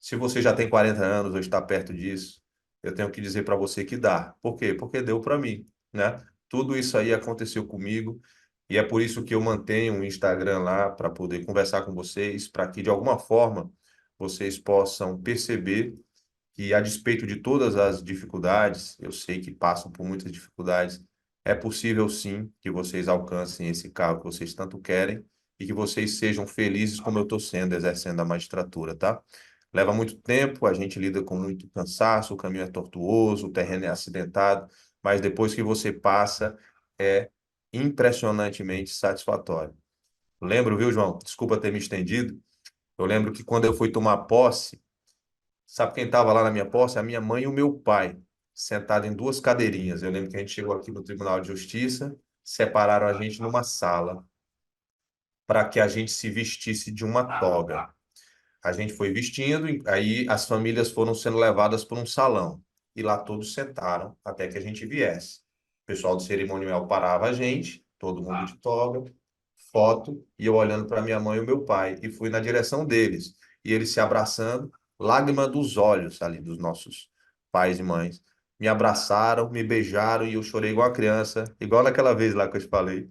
Se você já tem 40 anos ou está perto disso, eu tenho que dizer para você que dá. Por quê? Porque deu para mim, né? Tudo isso aí aconteceu comigo e é por isso que eu mantenho o Instagram lá para poder conversar com vocês, para que de alguma forma vocês possam perceber que, a despeito de todas as dificuldades, eu sei que passam por muitas dificuldades, é possível sim que vocês alcancem esse cargo que vocês tanto querem e que vocês sejam felizes como eu estou sendo, exercendo a magistratura, tá? Leva muito tempo, a gente lida com muito cansaço, o caminho é tortuoso, o terreno é acidentado, mas depois que você passa, é impressionantemente satisfatório. Lembro, viu, João? Desculpa ter me estendido. Eu lembro que quando eu fui tomar posse, sabe quem estava lá na minha posse? A minha mãe e o meu pai, sentados em duas cadeirinhas. Eu lembro que a gente chegou aqui no Tribunal de Justiça, separaram a gente numa sala para que a gente se vestisse de uma toga. A gente foi vestindo, aí as famílias foram sendo levadas para um salão. E lá todos sentaram até que a gente viesse. O pessoal do cerimonial parava a gente, todo mundo de toga, foto, e eu olhando para minha mãe e o meu pai. E fui na direção deles. E eles se abraçando, lágrima dos olhos ali dos nossos pais e mães. Me abraçaram, me beijaram e eu chorei igual a criança, igual naquela vez lá que eu te falei.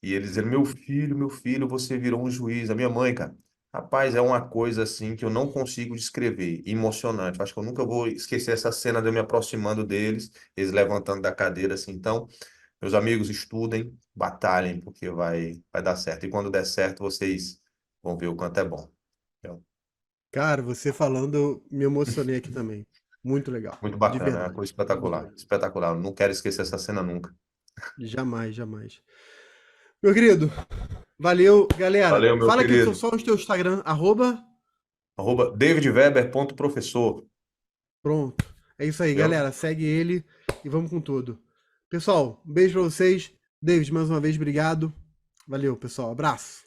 E eles dizendo, meu filho, você virou um juiz. A minha mãe, cara, rapaz, é uma coisa assim que eu não consigo descrever, emocionante. Eu acho que eu nunca vou esquecer essa cena de eu me aproximando deles, eles levantando da cadeira assim. Então, meus amigos, estudem, batalhem, porque vai dar certo. E quando der certo, vocês vão ver o quanto é bom. Então, Cara, você falando, eu me emocionei aqui também. Muito legal. muito De bacana, é uma verdade. coisa Muito espetacular, legal. espetacular. Eu não quero esquecer essa cena nunca. Jamais, jamais. Meu querido, valeu. Galera, Valeu, meu fala aqui querido. só o teu Instagram, arroba. @davidweber.professor. Pronto. É isso aí, Viu? galera. Segue ele e vamos com tudo. Pessoal, um beijo pra vocês. David, mais uma vez, obrigado. Valeu, pessoal. Abraço.